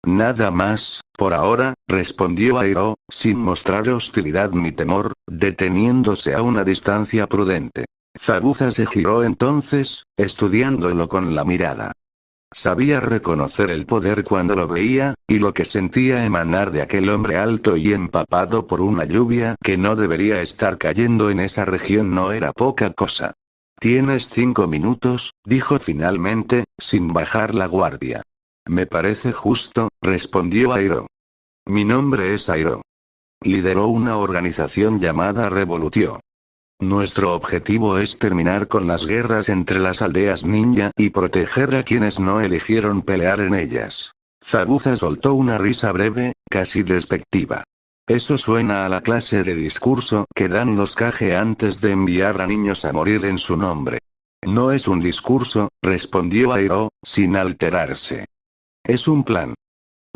Nada más, por ahora, respondió Airo, sin mostrar hostilidad ni temor, deteniéndose a una distancia prudente. Zabuza se giró entonces, estudiándolo con la mirada. Sabía reconocer el poder cuando lo veía, y lo que sentía emanar de aquel hombre alto y empapado por una lluvia que no debería estar cayendo en esa región no era poca cosa. Tienes 5 minutos, dijo finalmente, sin bajar la guardia. Me parece justo, respondió Airo. Mi nombre es Airo. Lideró una organización llamada Revolutio. Nuestro objetivo es terminar con las guerras entre las aldeas ninja y proteger a quienes no eligieron pelear en ellas. Zabuza soltó una risa breve, casi despectiva. Eso suena a la clase de discurso que dan los Kage antes de enviar a niños a morir en su nombre. No es un discurso, respondió Airo, sin alterarse. Es un plan.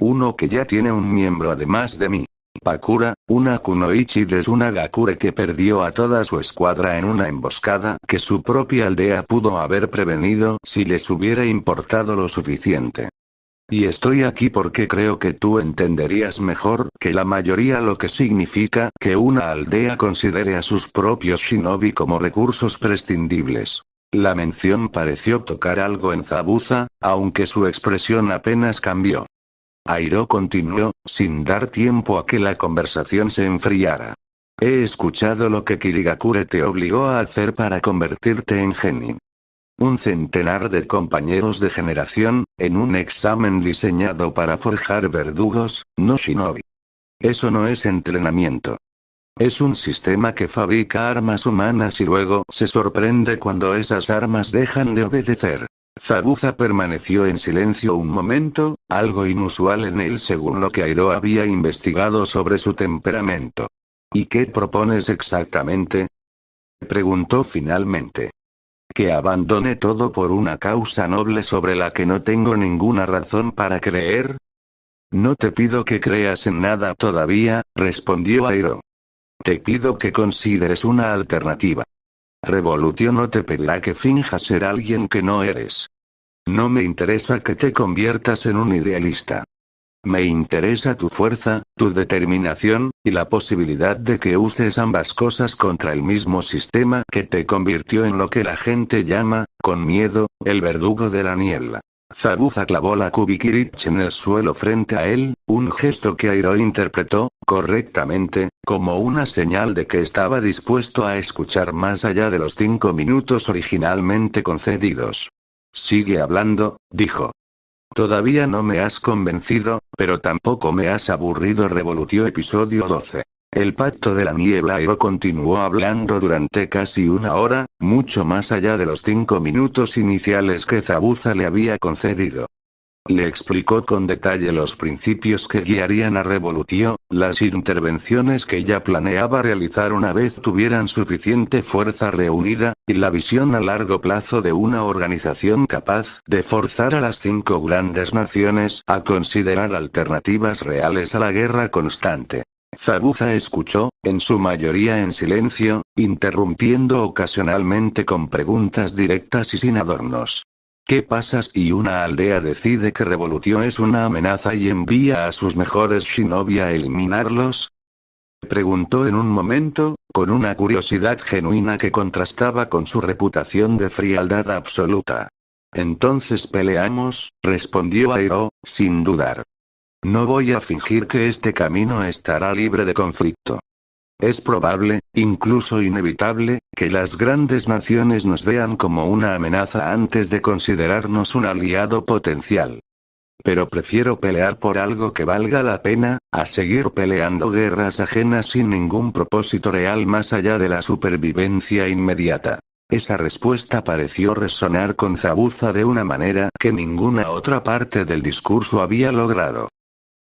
Uno que ya tiene un miembro además de mí. Pakura, una kunoichi de Tsunagakure que perdió a toda su escuadra en una emboscada que su propia aldea pudo haber prevenido si les hubiera importado lo suficiente. Y estoy aquí porque creo que tú entenderías mejor que la mayoría lo que significa que una aldea considere a sus propios shinobi como recursos prescindibles. La mención pareció tocar algo en Zabuza, aunque su expresión apenas cambió. Airo continuó, sin dar tiempo a que la conversación se enfriara. He escuchado lo que Kirigakure te obligó a hacer para convertirte en genin. Un centenar de compañeros de generación, en un examen diseñado para forjar verdugos, no shinobi. Eso no es entrenamiento. Es un sistema que fabrica armas humanas y luego se sorprende cuando esas armas dejan de obedecer. Zabuza permaneció en silencio un momento, algo inusual en él según lo que Airo había investigado sobre su temperamento. ¿Y qué propones exactamente?, preguntó finalmente. Que abandone todo por una causa noble sobre la que no tengo ninguna razón para creer. No te pido que creas en nada todavía, respondió Airo. Te pido que consideres una alternativa. Revolutio no te pedirá que finjas ser alguien que no eres. No me interesa que te conviertas en un idealista. Me interesa tu fuerza, tu determinación, y la posibilidad de que uses ambas cosas contra el mismo sistema que te convirtió en lo que la gente llama, con miedo, el verdugo de la niebla. Zabuza clavó la Kubikirich en el suelo frente a él, un gesto que Airo interpretó, correctamente, como una señal de que estaba dispuesto a escuchar más allá de los 5 minutos originalmente concedidos. Sigue hablando, dijo. Todavía no me has convencido, pero tampoco me has aburrido. Revolutió episodio 12. El pacto de la niebla. Airo continuó hablando durante casi una hora, mucho más allá de los 5 minutos iniciales que Zabuza le había concedido. Le explicó con detalle los principios que guiarían a Revolutio, las intervenciones que ya planeaba realizar una vez tuvieran suficiente fuerza reunida, y la visión a largo plazo de una organización capaz de forzar a las 5 grandes naciones a considerar alternativas reales a la guerra constante. Zabuza escuchó, en su mayoría en silencio, interrumpiendo ocasionalmente con preguntas directas y sin adornos. ¿Qué pasa si una aldea decide que Revolutio es una amenaza y envía a sus mejores shinobi a eliminarlos? Preguntó en un momento, con una curiosidad genuina que contrastaba con su reputación de frialdad absoluta. Entonces peleamos, respondió Airo, sin dudar. No voy a fingir que este camino estará libre de conflicto. Es probable, incluso inevitable, que las grandes naciones nos vean como una amenaza antes de considerarnos un aliado potencial. Pero prefiero pelear por algo que valga la pena, a seguir peleando guerras ajenas sin ningún propósito real más allá de la supervivencia inmediata. Esa respuesta pareció resonar con Zabuza de una manera que ninguna otra parte del discurso había logrado.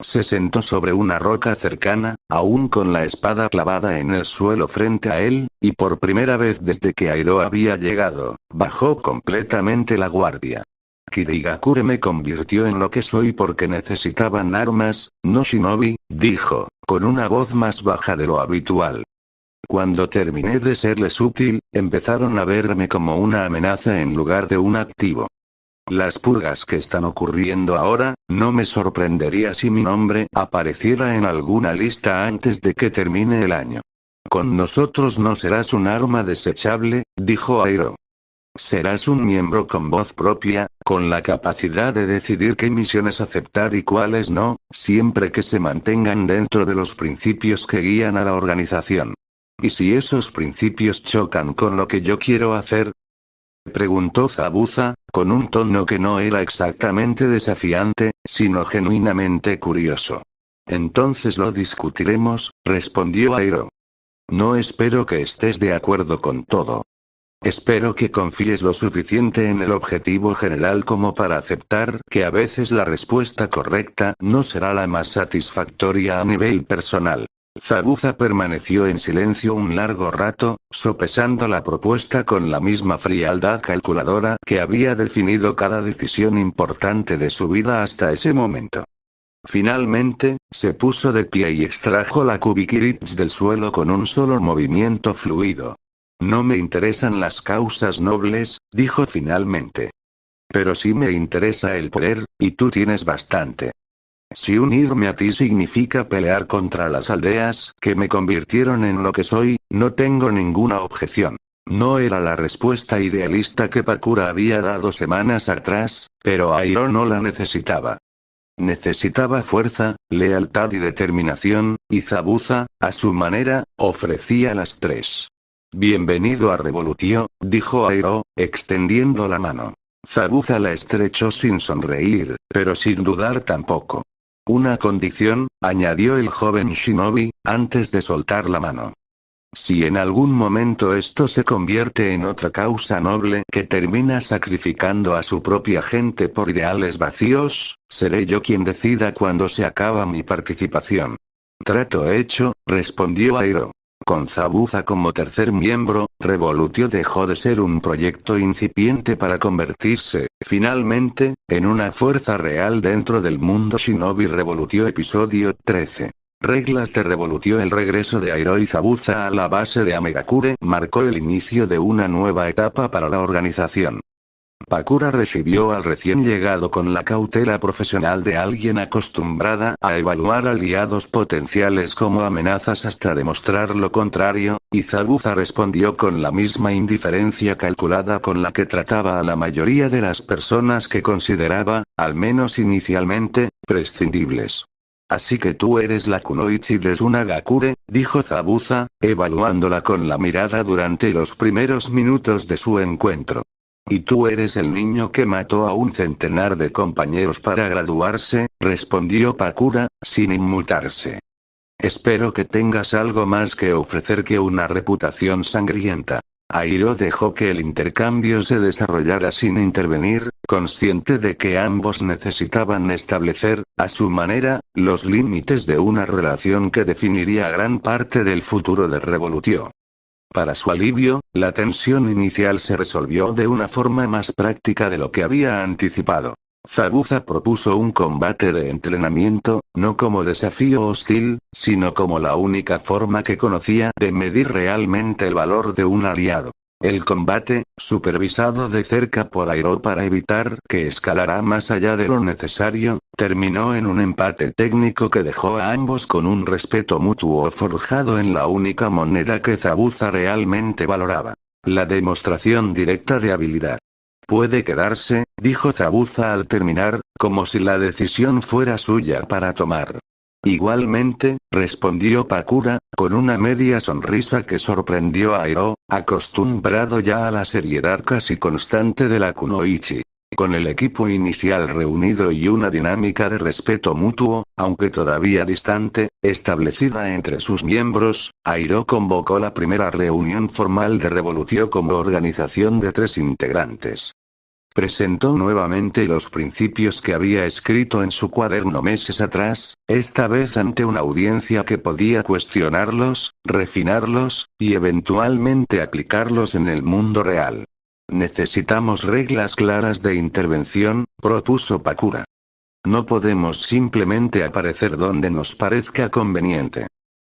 Se sentó sobre una roca cercana, aún con la espada clavada en el suelo frente a él, y por primera vez desde que Airo había llegado, bajó completamente la guardia. Kirigakure me convirtió en lo que soy porque necesitaban armas, no shinobi, dijo, con una voz más baja de lo habitual. Cuando terminé de serles útil, empezaron a verme como una amenaza en lugar de un activo. Las purgas que están ocurriendo ahora, no me sorprendería si mi nombre apareciera en alguna lista antes de que termine el año. Con nosotros no serás un arma desechable, dijo Airo. Serás un miembro con voz propia, con la capacidad de decidir qué misiones aceptar y cuáles no, siempre que se mantengan dentro de los principios que guían a la organización. ¿Y si esos principios chocan con lo que yo quiero hacer? Preguntó Zabuza, con un tono que no era exactamente desafiante, sino genuinamente curioso. Entonces lo discutiremos, respondió Airo. No espero que estés de acuerdo con todo. Espero que confíes lo suficiente en el objetivo general como para aceptar que a veces la respuesta correcta no será la más satisfactoria a nivel personal. Zabuza permaneció en silencio un largo rato, sopesando la propuesta con la misma frialdad calculadora que había definido cada decisión importante de su vida hasta ese momento. Finalmente, se puso de pie y extrajo la Kubikirich del suelo con un solo movimiento fluido. No me interesan las causas nobles, dijo finalmente. Pero sí me interesa el poder, y tú tienes bastante. Si unirme a ti significa pelear contra las aldeas que me convirtieron en lo que soy, no tengo ninguna objeción. No era la respuesta idealista que Pakura había dado semanas atrás, pero Airo no la necesitaba. Necesitaba fuerza, lealtad y determinación, y Zabuza, a su manera, ofrecía las tres. Bienvenido a Revolutio, dijo Airo, extendiendo la mano. Zabuza la estrechó sin sonreír, pero sin dudar tampoco. Una condición, añadió el joven shinobi, antes de soltar la mano. Si en algún momento esto se convierte en otra causa noble que termina sacrificando a su propia gente por ideales vacíos, seré yo quien decida cuándo se acaba mi participación. Trato hecho, respondió Airo. Con Zabuza como tercer miembro, Revolutio dejó de ser un proyecto incipiente para convertirse, finalmente, en una fuerza real dentro del mundo shinobi. Revolutio episodio 13. Reglas de Revolutio. El regreso de Airo y Zabuza a la base de Amegakure marcó el inicio de una nueva etapa para la organización. Pakura recibió al recién llegado con la cautela profesional de alguien acostumbrada a evaluar aliados potenciales como amenazas hasta demostrar lo contrario, y Zabuza respondió con la misma indiferencia calculada con la que trataba a la mayoría de las personas que consideraba, al menos inicialmente, prescindibles. Así que tú eres la Kunoichi de Tsunagakure, dijo Zabuza, evaluándola con la mirada durante los primeros minutos de su encuentro. Y tú eres el niño que mató a un centenar de compañeros para graduarse, respondió Pakura, sin inmutarse. Espero que tengas algo más que ofrecer que una reputación sangrienta. Airo dejó que el intercambio se desarrollara sin intervenir, consciente de que ambos necesitaban establecer, a su manera, los límites de una relación que definiría gran parte del futuro de Revolutio. Para su alivio, la tensión inicial se resolvió de una forma más práctica de lo que había anticipado. Zabuza propuso un combate de entrenamiento, no como desafío hostil, sino como la única forma que conocía de medir realmente el valor de un aliado. El combate, supervisado de cerca por Airo para evitar que escalara más allá de lo necesario, terminó en un empate técnico que dejó a ambos con un respeto mutuo forjado en la única moneda que Zabuza realmente valoraba: la demostración directa de habilidad. Puede quedarse, dijo Zabuza al terminar, como si la decisión fuera suya para tomar. Igualmente, respondió Pakura, con una media sonrisa que sorprendió a Airo, acostumbrado ya a la seriedad casi constante de la Kunoichi. Con el equipo inicial reunido y una dinámica de respeto mutuo, aunque todavía distante, establecida entre sus miembros, Airo convocó la primera reunión formal de Revolutio como organización de 3 integrantes. Presentó nuevamente los principios que había escrito en su cuaderno meses atrás, esta vez ante una audiencia que podía cuestionarlos, refinarlos, y eventualmente aplicarlos en el mundo real. Necesitamos reglas claras de intervención, propuso Pakura. No podemos simplemente aparecer donde nos parezca conveniente.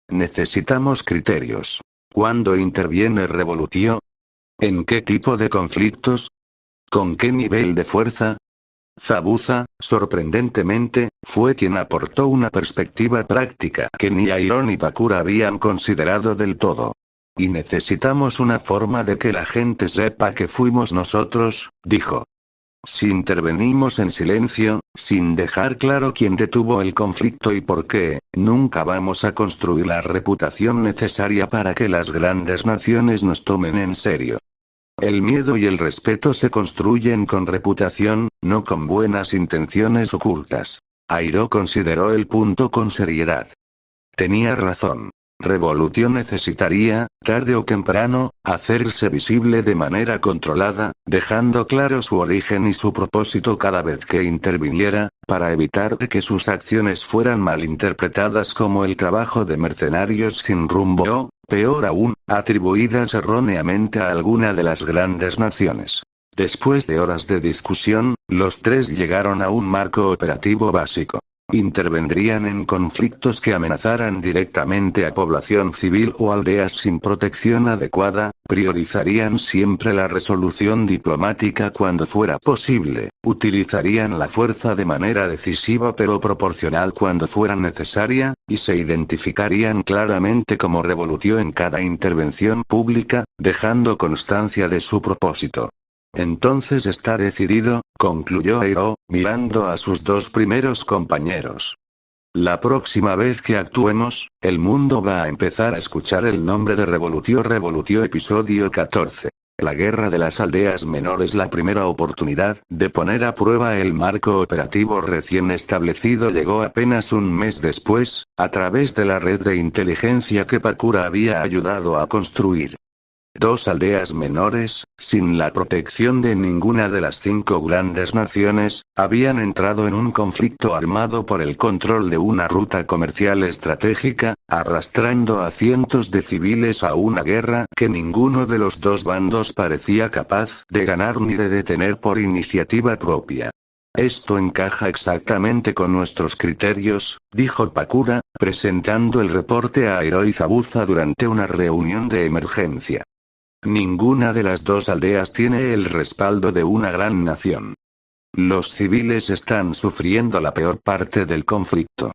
Necesitamos criterios. ¿Cuándo interviene Revolutio? ¿En qué tipo de conflictos? ¿Con qué nivel de fuerza? Zabuza, sorprendentemente, fue quien aportó una perspectiva práctica que ni Airo ni Pakura habían considerado del todo. Y necesitamos una forma de que la gente sepa que fuimos nosotros, dijo. Si intervenimos en silencio, sin dejar claro quién detuvo el conflicto y por qué, nunca vamos a construir la reputación necesaria para que las grandes naciones nos tomen en serio. El miedo y el respeto se construyen con reputación, no con buenas intenciones ocultas. Airo consideró el punto con seriedad. Tenía razón. Revolutio necesitaría, tarde o temprano, hacerse visible de manera controlada, dejando claro su origen y su propósito cada vez que interviniera, para evitar que sus acciones fueran malinterpretadas como el trabajo de mercenarios sin rumbo o, peor aún, atribuidas erróneamente a alguna de las grandes naciones. Después de horas de discusión, los 3 llegaron a un marco operativo básico. Intervendrían en conflictos que amenazaran directamente a población civil o aldeas sin protección adecuada, priorizarían siempre la resolución diplomática cuando fuera posible, utilizarían la fuerza de manera decisiva pero proporcional cuando fuera necesaria, y se identificarían claramente como Revolutio en cada intervención pública, dejando constancia de su propósito. Entonces está decidido, concluyó Airo, mirando a sus 2 primeros compañeros. La próxima vez que actuemos, el mundo va a empezar a escuchar el nombre de Revolutio. Revolutio episodio 14. La guerra de las aldeas menores. La primera oportunidad de poner a prueba el marco operativo recién establecido llegó apenas un mes después, a través de la red de inteligencia que Pakura había ayudado a construir. 2 aldeas menores, sin la protección de ninguna de las 5 grandes naciones, habían entrado en un conflicto armado por el control de una ruta comercial estratégica, arrastrando a cientos de civiles a una guerra que ninguno de los 2 bandos parecía capaz de ganar ni de detener por iniciativa propia. Esto encaja exactamente con nuestros criterios, dijo Pakura, presentando el reporte a Airo y Zabuza durante una reunión de emergencia. Ninguna de las dos aldeas tiene el respaldo de una gran nación. Los civiles están sufriendo la peor parte del conflicto.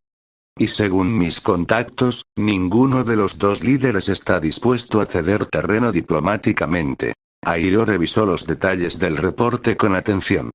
Y según mis contactos, ninguno de los dos líderes está dispuesto a ceder terreno diplomáticamente. Airo revisó los detalles del reporte con atención.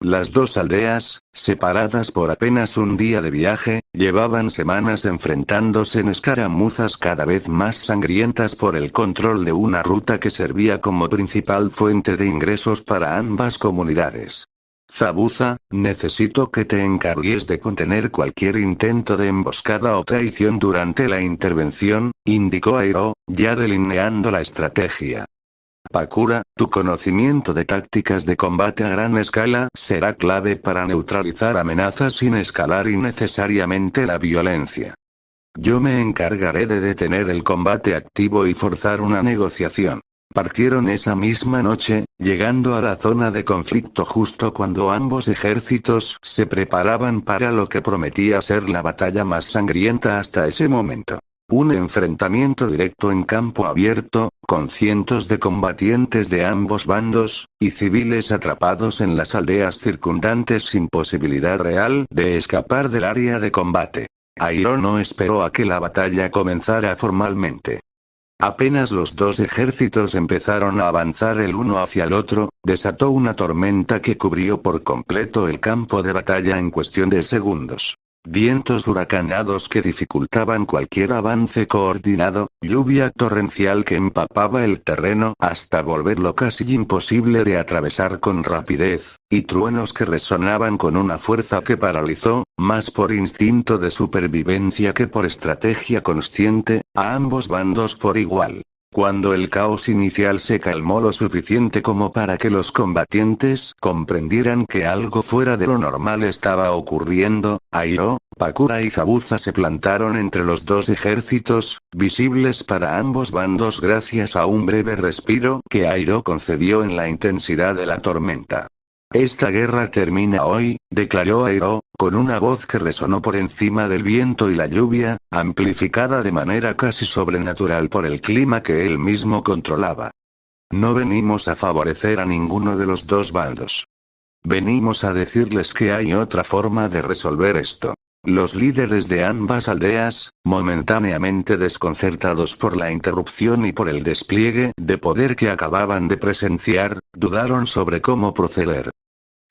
Las dos aldeas, separadas por apenas un día de viaje, llevaban semanas enfrentándose en escaramuzas cada vez más sangrientas por el control de una ruta que servía como principal fuente de ingresos para ambas comunidades. Zabuza, necesito que te encargues de contener cualquier intento de emboscada o traición durante la intervención, indicó Airo, ya delineando la estrategia. Pakura, tu conocimiento de tácticas de combate a gran escala será clave para neutralizar amenazas sin escalar innecesariamente la violencia. Yo me encargaré de detener el combate activo y forzar una negociación. Partieron esa misma noche, llegando a la zona de conflicto justo cuando ambos ejércitos se preparaban para lo que prometía ser la batalla más sangrienta hasta ese momento. Un enfrentamiento directo en campo abierto, con cientos de combatientes de ambos bandos, y civiles atrapados en las aldeas circundantes sin posibilidad real de escapar del área de combate. Airo no esperó a que la batalla comenzara formalmente. Apenas los dos ejércitos empezaron a avanzar el uno hacia el otro, desató una tormenta que cubrió por completo el campo de batalla en cuestión de segundos. Vientos huracanados que dificultaban cualquier avance coordinado, lluvia torrencial que empapaba el terreno hasta volverlo casi imposible de atravesar con rapidez, y truenos que resonaban con una fuerza que paralizó, más por instinto de supervivencia que por estrategia consciente, a ambos bandos por igual. Cuando el caos inicial se calmó lo suficiente como para que los combatientes comprendieran que algo fuera de lo normal estaba ocurriendo, Airo, Pakura y Zabuza se plantaron entre los dos ejércitos, visibles para ambos bandos gracias a un breve respiro que Airo concedió en la intensidad de la tormenta. Esta guerra termina hoy, declaró Airo, con una voz que resonó por encima del viento y la lluvia, amplificada de manera casi sobrenatural por el clima que él mismo controlaba. No venimos a favorecer a ninguno de los dos bandos. Venimos a decirles que hay otra forma de resolver esto. Los líderes de ambas aldeas, momentáneamente desconcertados por la interrupción y por el despliegue de poder que acababan de presenciar, dudaron sobre cómo proceder.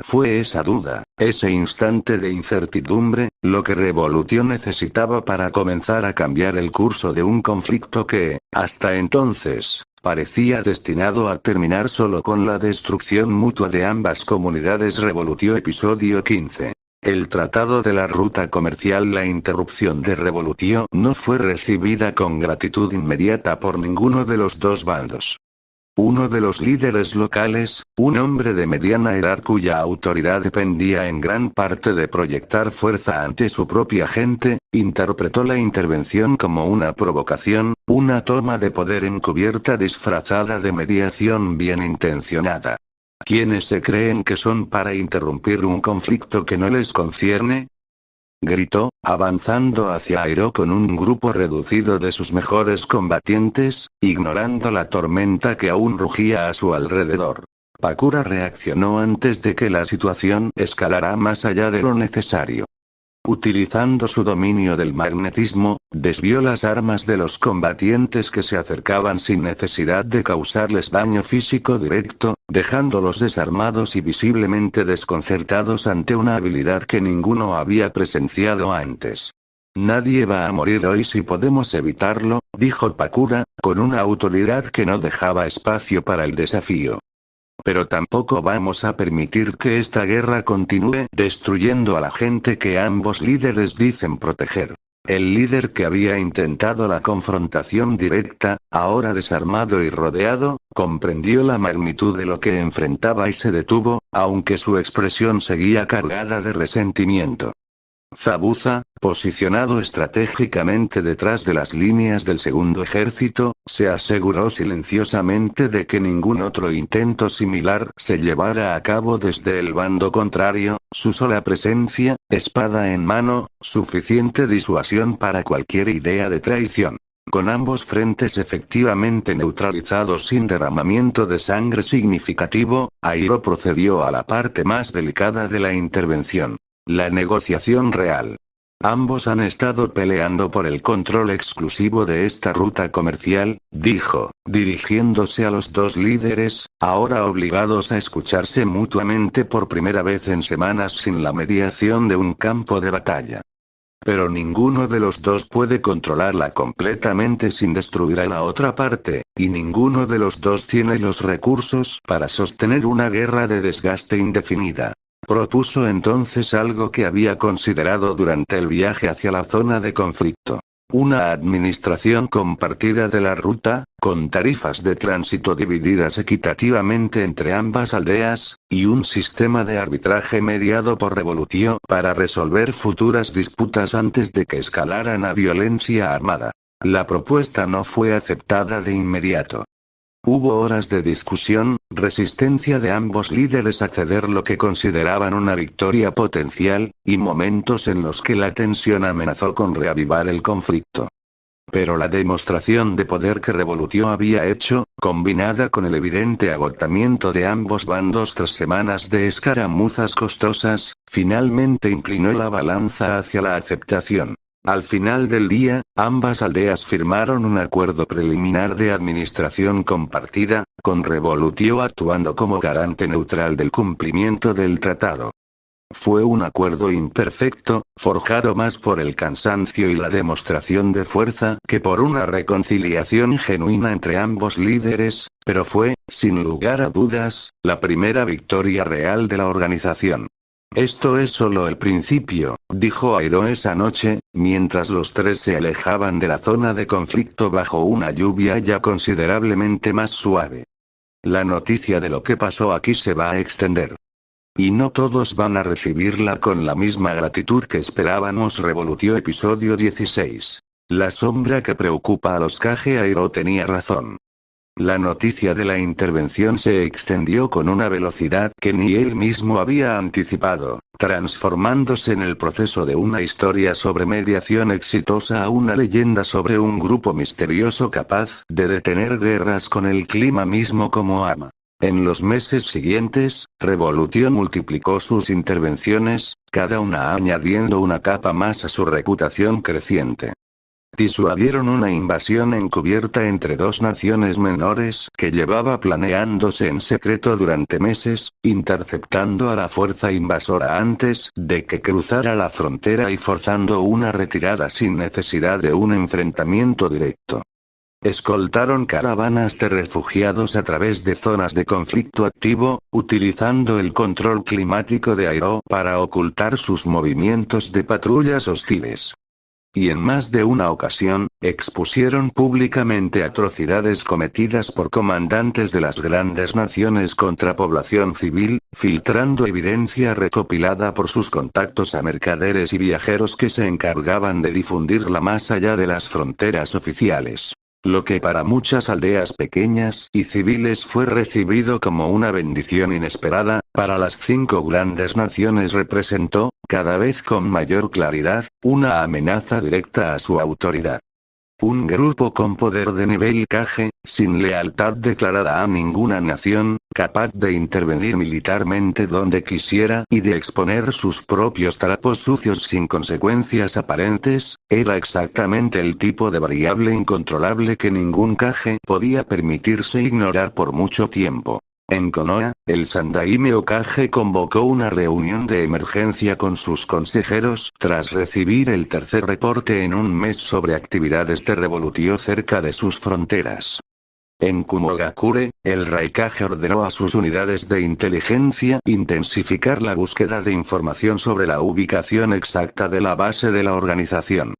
Fue esa duda, ese instante de incertidumbre, lo que Revolution necesitaba para comenzar a cambiar el curso de un conflicto que, hasta entonces, parecía destinado a terminar solo con la destrucción mutua de ambas comunidades. Revolution Episodio 15. El tratado de la ruta comercial. La interrupción de Revolution no fue recibida con gratitud inmediata por ninguno de los dos bandos. Uno de los líderes locales, un hombre de mediana edad cuya autoridad dependía en gran parte de proyectar fuerza ante su propia gente, interpretó la intervención como una provocación, una toma de poder encubierta disfrazada de mediación bien intencionada. ¿Quiénes se creen que son para interrumpir un conflicto que no les concierne?, gritó, avanzando hacia Airo con un grupo reducido de sus mejores combatientes, ignorando la tormenta que aún rugía a su alrededor. Pakura reaccionó antes de que la situación escalara más allá de lo necesario. Utilizando su dominio del magnetismo, desvió las armas de los combatientes que se acercaban sin necesidad de causarles daño físico directo, dejándolos desarmados y visiblemente desconcertados ante una habilidad que ninguno había presenciado antes. Nadie va a morir hoy si podemos evitarlo, dijo Pakura, con una autoridad que no dejaba espacio para el desafío. Pero tampoco vamos a permitir que esta guerra continúe destruyendo a la gente que ambos líderes dicen proteger. El líder que había intentado la confrontación directa, ahora desarmado y rodeado, comprendió la magnitud de lo que enfrentaba y se detuvo, aunque su expresión seguía cargada de resentimiento. Zabuza, posicionado estratégicamente detrás de las líneas del segundo ejército, se aseguró silenciosamente de que ningún otro intento similar se llevara a cabo desde el bando contrario, su sola presencia, espada en mano, suficiente disuasión para cualquier idea de traición. Con ambos frentes efectivamente neutralizados sin derramamiento de sangre significativo, Airo procedió a la parte más delicada de la intervención. La negociación real. Ambos han estado peleando por el control exclusivo de esta ruta comercial, dijo, dirigiéndose a los dos líderes, ahora obligados a escucharse mutuamente por primera vez en semanas sin la mediación de un campo de batalla. Pero ninguno de los dos puede controlarla completamente sin destruir a la otra parte, y ninguno de los dos tiene los recursos para sostener una guerra de desgaste indefinida. Propuso entonces algo que había considerado durante el viaje hacia la zona de conflicto. Una administración compartida de la ruta, con tarifas de tránsito divididas equitativamente entre ambas aldeas, y un sistema de arbitraje mediado por Revolutio para resolver futuras disputas antes de que escalaran a violencia armada. La propuesta no fue aceptada de inmediato. Hubo horas de discusión, resistencia de ambos líderes a ceder lo que consideraban una victoria potencial, y momentos en los que la tensión amenazó con reavivar el conflicto. Pero la demostración de poder que Revolutio había hecho, combinada con el evidente agotamiento de ambos bandos tras semanas de escaramuzas costosas, finalmente inclinó la balanza hacia la aceptación. Al final del día, ambas aldeas firmaron un acuerdo preliminar de administración compartida, con Revolutio actuando como garante neutral del cumplimiento del tratado. Fue un acuerdo imperfecto, forjado más por el cansancio y la demostración de fuerza que por una reconciliación genuina entre ambos líderes, pero fue, sin lugar a dudas, la primera victoria real de la organización. Esto es solo el principio, dijo Airo esa noche, mientras los tres se alejaban de la zona de conflicto bajo una lluvia ya considerablemente más suave. La noticia de lo que pasó aquí se va a extender. Y no todos van a recibirla con la misma gratitud que esperábamos. Revolutio episodio 16. La sombra que preocupa a los Kage. Airo tenía razón. La noticia de la intervención se extendió con una velocidad que ni él mismo había anticipado, transformándose en el proceso de una historia sobre mediación exitosa a una leyenda sobre un grupo misterioso capaz de detener guerras con el clima mismo como ama. En los meses siguientes, Revolutio multiplicó sus intervenciones, cada una añadiendo una capa más a su reputación creciente. Disuadieron una invasión encubierta entre dos naciones menores que llevaba planeándose en secreto durante meses, interceptando a la fuerza invasora antes de que cruzara la frontera y forzando una retirada sin necesidad de un enfrentamiento directo. Escoltaron caravanas de refugiados a través de zonas de conflicto activo, utilizando el control climático de Airo para ocultar sus movimientos de patrullas hostiles. Y en más de una ocasión, expusieron públicamente atrocidades cometidas por comandantes de las grandes naciones contra población civil, filtrando evidencia recopilada por sus contactos a mercaderes y viajeros que se encargaban de difundirla más allá de las fronteras oficiales. Lo que para muchas aldeas pequeñas y civiles fue recibido como una bendición inesperada, para las 5 grandes naciones representó, cada vez con mayor claridad, una amenaza directa a su autoridad. Un grupo con poder de nivel Kage, sin lealtad declarada a ninguna nación, capaz de intervenir militarmente donde quisiera y de exponer sus propios trapos sucios sin consecuencias aparentes, era exactamente el tipo de variable incontrolable que ningún Kage podía permitirse ignorar por mucho tiempo. En Konoha, el Sandaime Kage convocó una reunión de emergencia con sus consejeros tras recibir el tercer reporte en un mes sobre actividades de Revolutio cerca de sus fronteras. En Kumogakure, el Raikage ordenó a sus unidades de inteligencia intensificar la búsqueda de información sobre la ubicación exacta de la base de la organización.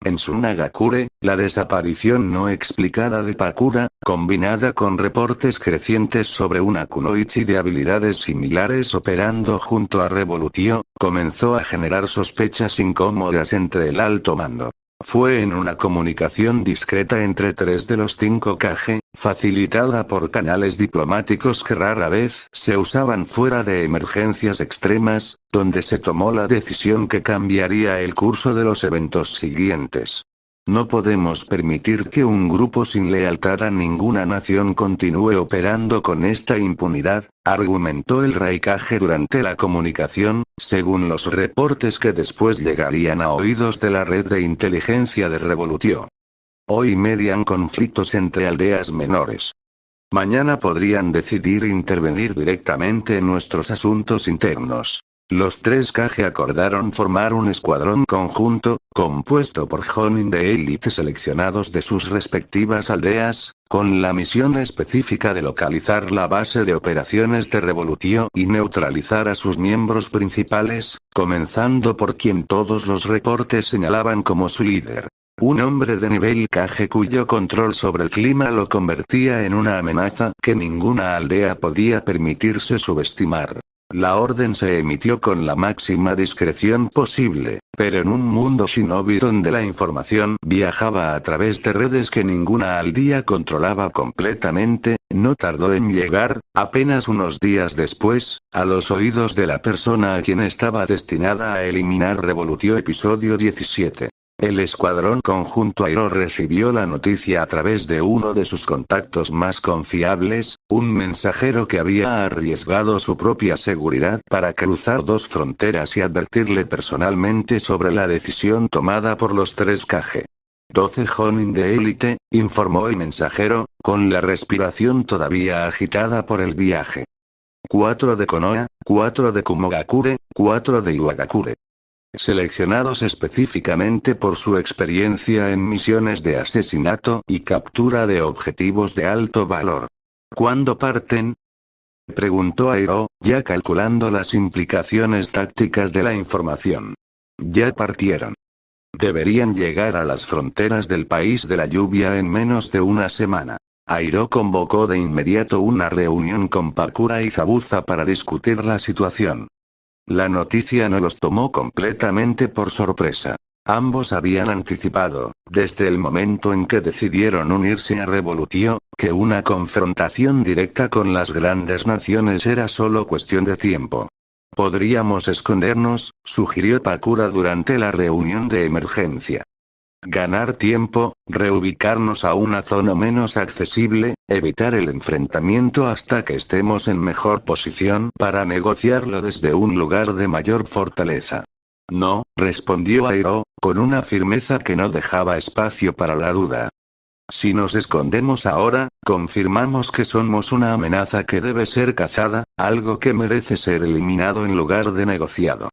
En Sunagakure, la desaparición no explicada de Pakura, combinada con reportes crecientes sobre una kunoichi de habilidades similares operando junto a Revolutio, comenzó a generar sospechas incómodas entre el alto mando. Fue en una comunicación discreta entre 3 de los 5 Kage, facilitada por canales diplomáticos que rara vez se usaban fuera de emergencias extremas, donde se tomó la decisión que cambiaría el curso de los eventos siguientes. No podemos permitir que un grupo sin lealtad a ninguna nación continúe operando con esta impunidad, argumentó el Raikage durante la comunicación, según los reportes que después llegarían a oídos de la red de inteligencia de Revolutio. Hoy median conflictos entre aldeas menores. Mañana podrían decidir intervenir directamente en nuestros asuntos internos. Los tres Kage acordaron formar un escuadrón conjunto, compuesto por Jonin de élite seleccionados de sus respectivas aldeas, con la misión específica de localizar la base de operaciones de Revolutio y neutralizar a sus miembros principales, comenzando por quien todos los reportes señalaban como su líder. Un hombre de nivel Kage cuyo control sobre el clima lo convertía en una amenaza que ninguna aldea podía permitirse subestimar. La orden se emitió con la máxima discreción posible, pero en un mundo shinobi donde la información viajaba a través de redes que ninguna aldea controlaba completamente, no tardó en llegar, apenas unos días después, a los oídos de la persona a quien estaba destinada a eliminar Revolutio episodio 17. El escuadrón conjunto Airo recibió la noticia a través de uno de sus contactos más confiables, un mensajero que había arriesgado su propia seguridad para cruzar dos fronteras y advertirle personalmente sobre la decisión tomada por los tres Kage. 12 Jonin de élite, informó el mensajero, con la respiración todavía agitada por el viaje. 4 de Konoha, 4 de Kumogakure, 4 de Iwagakure. Seleccionados específicamente por su experiencia en misiones de asesinato y captura de objetivos de alto valor. ¿Cuándo parten?, preguntó Airo, ya calculando las implicaciones tácticas de la información. Ya partieron. Deberían llegar a las fronteras del país de la lluvia en menos de una semana. Airo convocó de inmediato una reunión con Pakura y Zabuza para discutir la situación. La noticia no los tomó completamente por sorpresa. Ambos habían anticipado, desde el momento en que decidieron unirse a Revolutio, que una confrontación directa con las grandes naciones era solo cuestión de tiempo. Podríamos escondernos, sugirió Pakura durante la reunión de emergencia. Ganar tiempo, reubicarnos a una zona menos accesible, evitar el enfrentamiento hasta que estemos en mejor posición para negociarlo desde un lugar de mayor fortaleza. No, respondió Airo, con una firmeza que no dejaba espacio para la duda. Si nos escondemos ahora, confirmamos que somos una amenaza que debe ser cazada, algo que merece ser eliminado en lugar de negociado.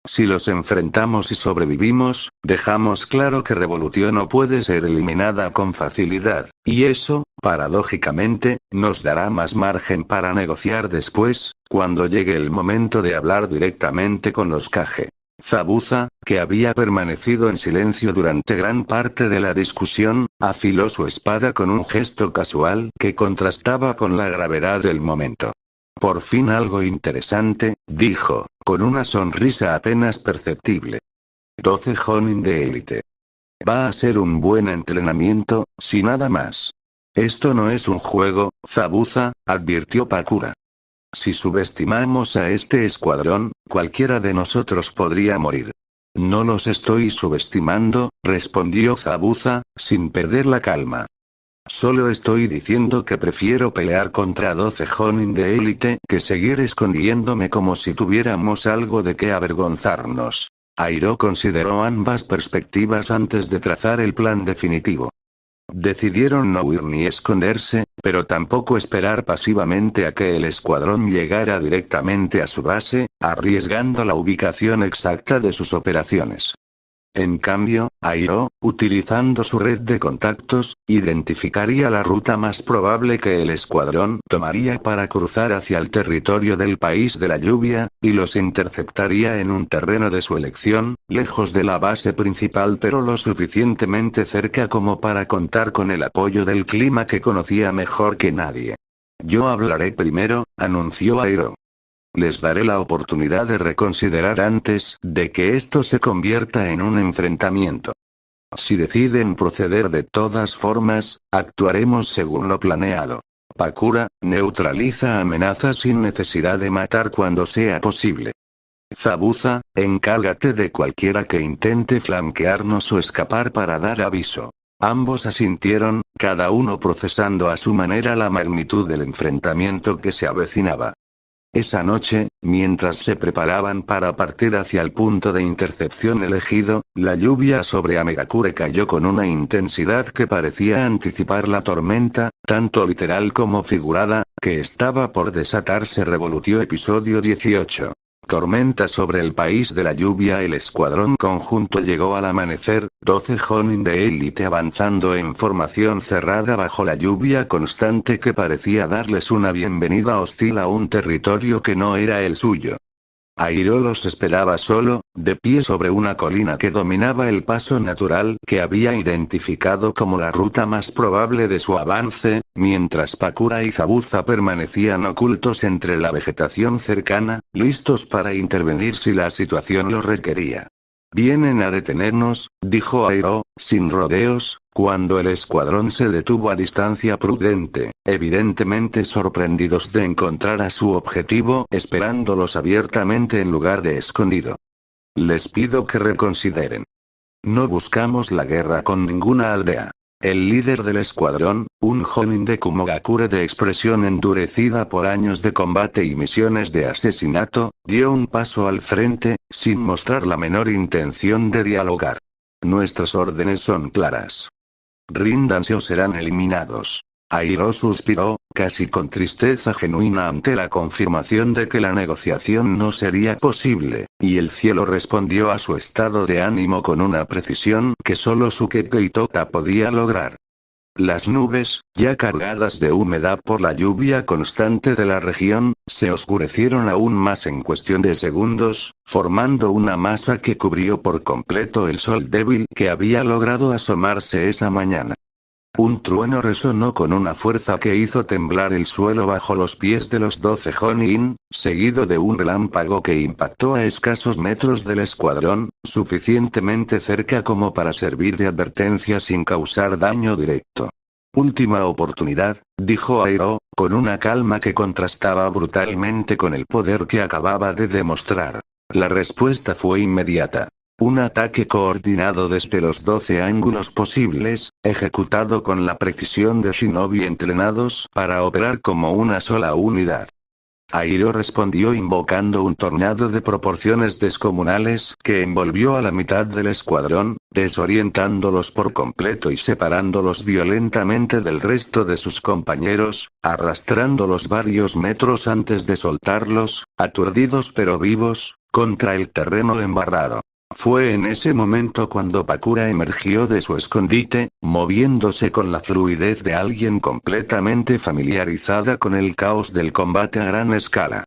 Si los enfrentamos y sobrevivimos, dejamos claro que Revolutio no puede ser eliminada con facilidad, y eso, paradójicamente, nos dará más margen para negociar después, cuando llegue el momento de hablar directamente con los Kage. Zabuza, que había permanecido en silencio durante gran parte de la discusión, afiló su espada con un gesto casual que contrastaba con la gravedad del momento. Por fin algo interesante, dijo, con una sonrisa apenas perceptible. 12 Jonin de élite. Va a ser un buen entrenamiento, si nada más. Esto no es un juego, Zabuza, advirtió Pakura. Si subestimamos a este escuadrón, cualquiera de nosotros podría morir. No los estoy subestimando, respondió Zabuza, sin perder la calma. Solo estoy diciendo que prefiero pelear contra 12 Jonin de élite que seguir escondiéndome como si tuviéramos algo de qué avergonzarnos. Airo consideró ambas perspectivas antes de trazar el plan definitivo. Decidieron no huir ni esconderse, pero tampoco esperar pasivamente a que el escuadrón llegara directamente a su base, arriesgando la ubicación exacta de sus operaciones. En cambio, Airo, utilizando su red de contactos, identificaría la ruta más probable que el escuadrón tomaría para cruzar hacia el territorio del país de la lluvia, y los interceptaría en un terreno de su elección, lejos de la base principal pero lo suficientemente cerca como para contar con el apoyo del clima que conocía mejor que nadie. Yo hablaré primero, anunció Airo. Les daré la oportunidad de reconsiderar antes de que esto se convierta en un enfrentamiento. Si deciden proceder de todas formas, actuaremos según lo planeado. Pakura, neutraliza amenazas sin necesidad de matar cuando sea posible. Zabuza, encárgate de cualquiera que intente flanquearnos o escapar para dar aviso. Ambos asintieron, cada uno procesando a su manera la magnitud del enfrentamiento que se avecinaba. Esa noche, mientras se preparaban para partir hacia el punto de intercepción elegido, la lluvia sobre Amegakure cayó con una intensidad que parecía anticipar la tormenta, tanto literal como figurada, que estaba por desatarse. Revolutió episodio 18. Tormenta sobre el país de la lluvia. El escuadrón conjunto llegó al amanecer, 12 Jonin de élite avanzando en formación cerrada bajo la lluvia constante que parecía darles una bienvenida hostil a un territorio que no era el suyo. Airo los esperaba solo, de pie sobre una colina que dominaba el paso natural que había identificado como la ruta más probable de su avance, mientras Pakura y Zabuza permanecían ocultos entre la vegetación cercana, listos para intervenir si la situación lo requería. «Vienen a detenernos», dijo Airo, sin rodeos, cuando el escuadrón se detuvo a distancia prudente, evidentemente sorprendidos de encontrar a su objetivo esperándolos abiertamente en lugar de escondido. «Les pido que reconsideren. No buscamos la guerra con ninguna aldea». El líder del escuadrón, un Jonin de Kumogakure de expresión endurecida por años de combate y misiones de asesinato, dio un paso al frente, sin mostrar la menor intención de dialogar. «Nuestras órdenes son claras. Ríndanse o serán eliminados». Airo suspiró, casi con tristeza genuina ante la confirmación de que la negociación no sería posible, y el cielo respondió a su estado de ánimo con una precisión que solo Sukeke y Tota podía lograr. Las nubes, ya cargadas de humedad por la lluvia constante de la región, se oscurecieron aún más en cuestión de segundos, formando una masa que cubrió por completo el sol débil que había logrado asomarse esa mañana. Un trueno resonó con una fuerza que hizo temblar el suelo bajo los pies de los 12 Jonin, seguido de un relámpago que impactó a escasos metros del escuadrón, suficientemente cerca como para servir de advertencia sin causar daño directo. «Última oportunidad», dijo Airo, con una calma que contrastaba brutalmente con el poder que acababa de demostrar. La respuesta fue inmediata. Un ataque coordinado desde los 12 ángulos posibles, ejecutado con la precisión de shinobi entrenados para operar como una sola unidad. Airo respondió invocando un tornado de proporciones descomunales que envolvió a la mitad del escuadrón, desorientándolos por completo y separándolos violentamente del resto de sus compañeros, arrastrándolos varios metros antes de soltarlos, aturdidos pero vivos, contra el terreno embarrado. Fue en ese momento cuando Pakura emergió de su escondite, moviéndose con la fluidez de alguien completamente familiarizada con el caos del combate a gran escala.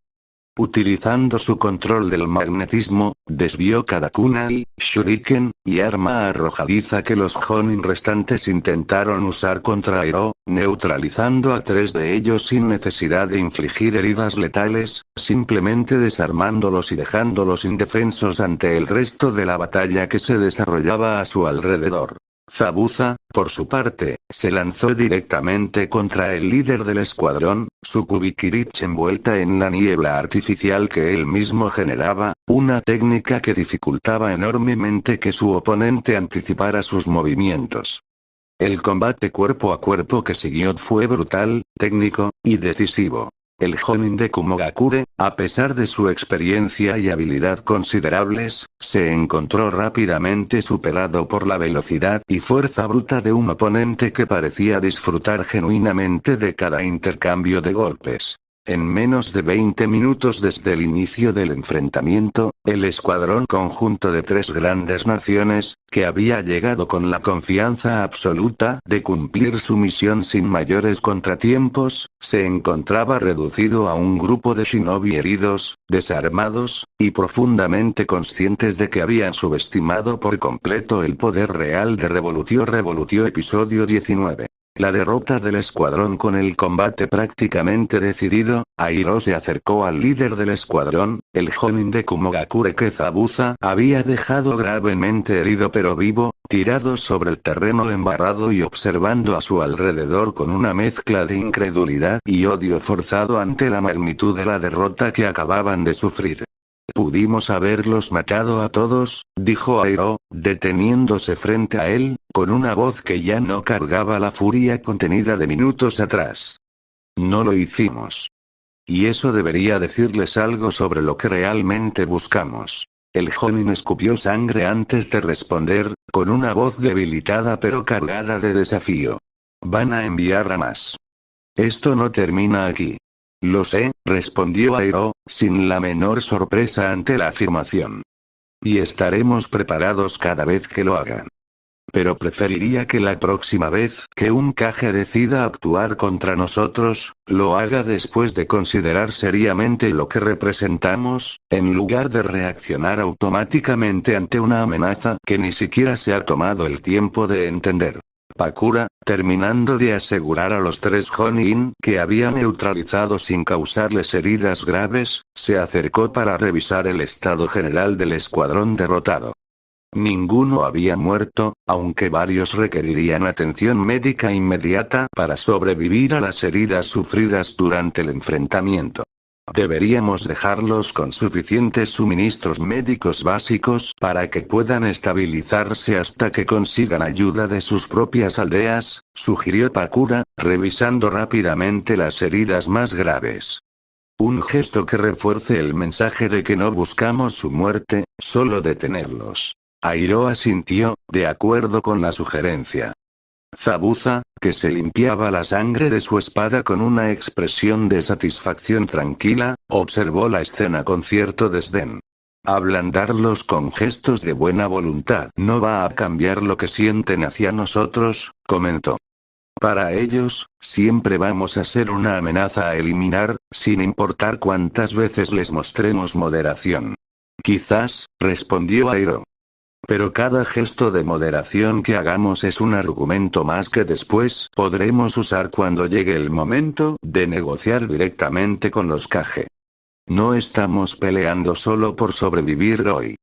Utilizando su control del magnetismo, desvió cada kunai, shuriken, y arma arrojadiza que los Jonin restantes intentaron usar contra Airo, neutralizando a 3 de ellos sin necesidad de infligir heridas letales, simplemente desarmándolos y dejándolos indefensos ante el resto de la batalla que se desarrollaba a su alrededor. Zabuza, por su parte, se lanzó directamente contra el líder del escuadrón, su Kubikirich envuelta en la niebla artificial que él mismo generaba, una técnica que dificultaba enormemente que su oponente anticipara sus movimientos. El combate cuerpo a cuerpo que siguió fue brutal, técnico, y decisivo. El Jonin de Kumogakure, a pesar de su experiencia y habilidad considerables, se encontró rápidamente superado por la velocidad y fuerza bruta de un oponente que parecía disfrutar genuinamente de cada intercambio de golpes. En menos de 20 minutos desde el inicio del enfrentamiento, el escuadrón conjunto de 3 grandes naciones, que había llegado con la confianza absoluta de cumplir su misión sin mayores contratiempos, se encontraba reducido a un grupo de shinobi heridos, desarmados, y profundamente conscientes de que habían subestimado por completo el poder real de Revolutio episodio 19. La derrota del escuadrón. Con el combate prácticamente decidido, Airo se acercó al líder del escuadrón, el Jonin de Kumogakure que Zabuza había dejado gravemente herido pero vivo, tirado sobre el terreno embarrado y observando a su alrededor con una mezcla de incredulidad y odio forzado ante la magnitud de la derrota que acababan de sufrir. Pudimos haberlos matado a todos, dijo Airo, deteniéndose frente a él, con una voz que ya no cargaba la furia contenida de minutos atrás. No lo hicimos. Y eso debería decirles algo sobre lo que realmente buscamos. El Jonin escupió sangre antes de responder, con una voz debilitada pero cargada de desafío. Van a enviar a más. Esto no termina aquí. Lo sé, respondió Airo, sin la menor sorpresa ante la afirmación. Y estaremos preparados cada vez que lo hagan. Pero preferiría que la próxima vez que un Kage decida actuar contra nosotros, lo haga después de considerar seriamente lo que representamos, en lugar de reaccionar automáticamente ante una amenaza que ni siquiera se ha tomado el tiempo de entender. Pakura, terminando de asegurar a los 3 Jonin que había neutralizado sin causarles heridas graves, se acercó para revisar el estado general del escuadrón derrotado. Ninguno había muerto, aunque varios requerirían atención médica inmediata para sobrevivir a las heridas sufridas durante el enfrentamiento. Deberíamos dejarlos con suficientes suministros médicos básicos para que puedan estabilizarse hasta que consigan ayuda de sus propias aldeas, sugirió Pakura, revisando rápidamente las heridas más graves. Un gesto que refuerce el mensaje de que no buscamos su muerte, solo detenerlos. Airo asintió, de acuerdo con la sugerencia. Zabuza, que se limpiaba la sangre de su espada con una expresión de satisfacción tranquila, observó la escena con cierto desdén. Ablandarlos con gestos de buena voluntad no va a cambiar lo que sienten hacia nosotros, comentó. Para ellos, siempre vamos a ser una amenaza a eliminar, sin importar cuántas veces les mostremos moderación. Quizás, respondió Airo. Pero cada gesto de moderación que hagamos es un argumento más que después podremos usar cuando llegue el momento de negociar directamente con los Kage. No estamos peleando solo por sobrevivir hoy.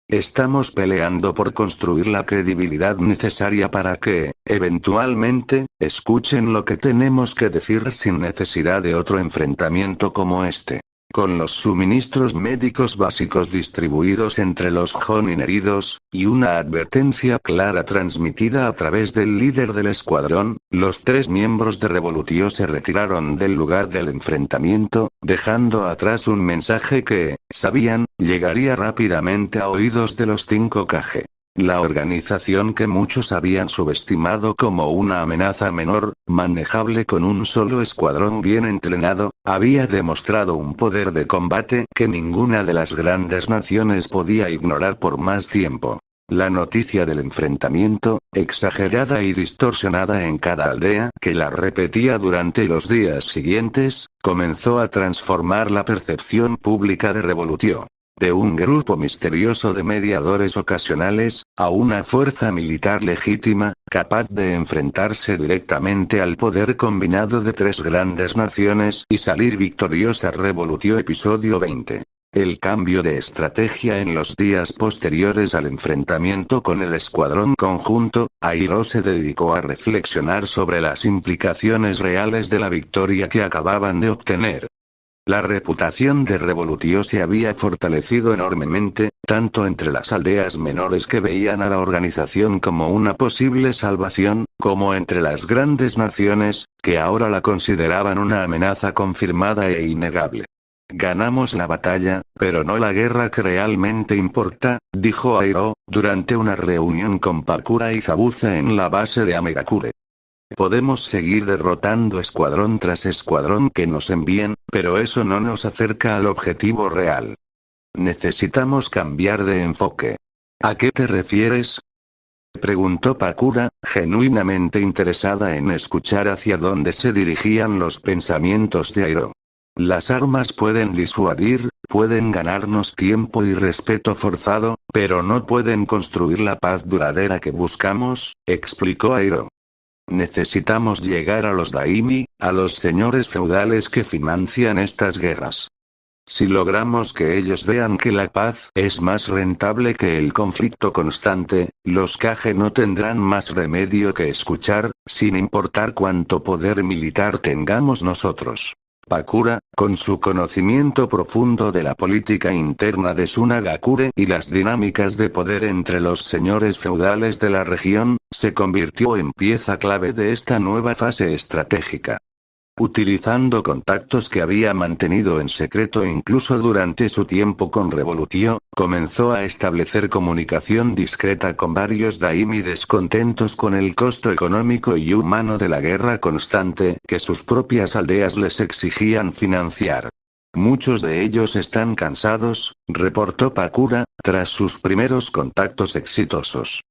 Estamos peleando por construir la credibilidad necesaria para que, eventualmente, escuchen lo que tenemos que decir sin necesidad de otro enfrentamiento como este. Con los suministros médicos básicos distribuidos entre los Jonin heridos, y una advertencia clara transmitida a través del líder del escuadrón, los 3 miembros de Revolutio se retiraron del lugar del enfrentamiento, dejando atrás un mensaje que, sabían, llegaría rápidamente a oídos de los 5 Kage. La organización que muchos habían subestimado como una amenaza menor, manejable con un solo escuadrón bien entrenado, había demostrado un poder de combate que ninguna de las grandes naciones podía ignorar por más tiempo. La noticia del enfrentamiento, exagerada y distorsionada en cada aldea que la repetía durante los días siguientes, comenzó a transformar la percepción pública de Revolutio. De un grupo misterioso de mediadores ocasionales, a una fuerza militar legítima, capaz de enfrentarse directamente al poder combinado de 3 grandes naciones y salir victoriosa. Revolutio episodio 20. El cambio de estrategia en los días posteriores al enfrentamiento con el escuadrón conjunto, Airo se dedicó a reflexionar sobre las implicaciones reales de la victoria que acababan de obtener. La reputación de Revolutio se había fortalecido enormemente, tanto entre las aldeas menores que veían a la organización como una posible salvación, como entre las grandes naciones, que ahora la consideraban una amenaza confirmada e innegable. Ganamos la batalla, pero no la guerra que realmente importa, dijo Airo, durante una reunión con Pakura y Zabuza en la base de Amegakure. Podemos seguir derrotando escuadrón tras escuadrón que nos envíen, pero eso no nos acerca al objetivo real. Necesitamos cambiar de enfoque. ¿A qué te refieres?, preguntó Pakura, genuinamente interesada en escuchar hacia dónde se dirigían los pensamientos de Airo. Las armas pueden disuadir, pueden ganarnos tiempo y respeto forzado, pero no pueden construir la paz duradera que buscamos, explicó Airo. Necesitamos llegar a los daimi, a los señores feudales que financian estas guerras. Si logramos que ellos vean que la paz es más rentable que el conflicto constante, los Kage no tendrán más remedio que escuchar, sin importar cuánto poder militar tengamos nosotros. Pakura, con su conocimiento profundo de la política interna de Sunagakure y las dinámicas de poder entre los señores feudales de la región, se convirtió en pieza clave de esta nueva fase estratégica. Utilizando contactos que había mantenido en secreto incluso durante su tiempo con Revolutio, comenzó a establecer comunicación discreta con varios daimi descontentos con el costo económico y humano de la guerra constante que sus propias aldeas les exigían financiar. Muchos de ellos están cansados, reportó Pakura, tras sus primeros contactos exitosos.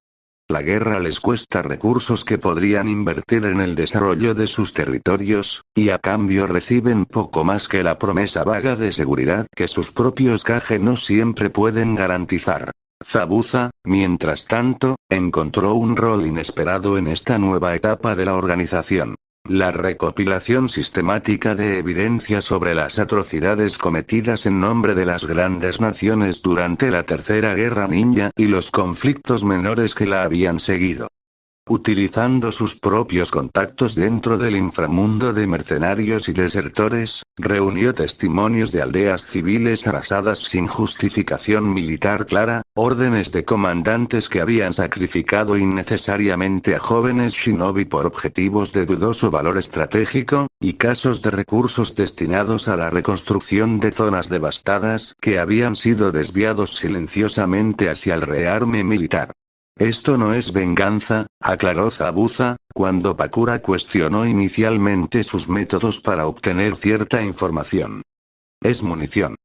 La guerra les cuesta recursos que podrían invertir en el desarrollo de sus territorios, y a cambio reciben poco más que la promesa vaga de seguridad que sus propios Kage no siempre pueden garantizar. Zabuza, mientras tanto, encontró un rol inesperado en esta nueva etapa de la organización. La recopilación sistemática de evidencia sobre las atrocidades cometidas en nombre de las grandes naciones durante la Tercera Guerra Ninja y los conflictos menores que la habían seguido. Utilizando sus propios contactos dentro del inframundo de mercenarios y desertores, reunió testimonios de aldeas civiles arrasadas sin justificación militar clara, órdenes de comandantes que habían sacrificado innecesariamente a jóvenes shinobi por objetivos de dudoso valor estratégico, y casos de recursos destinados a la reconstrucción de zonas devastadas que habían sido desviados silenciosamente hacia el rearme militar. Esto no es venganza, aclaró Zabuza, cuando Pakura cuestionó inicialmente sus métodos para obtener cierta información. Es munición.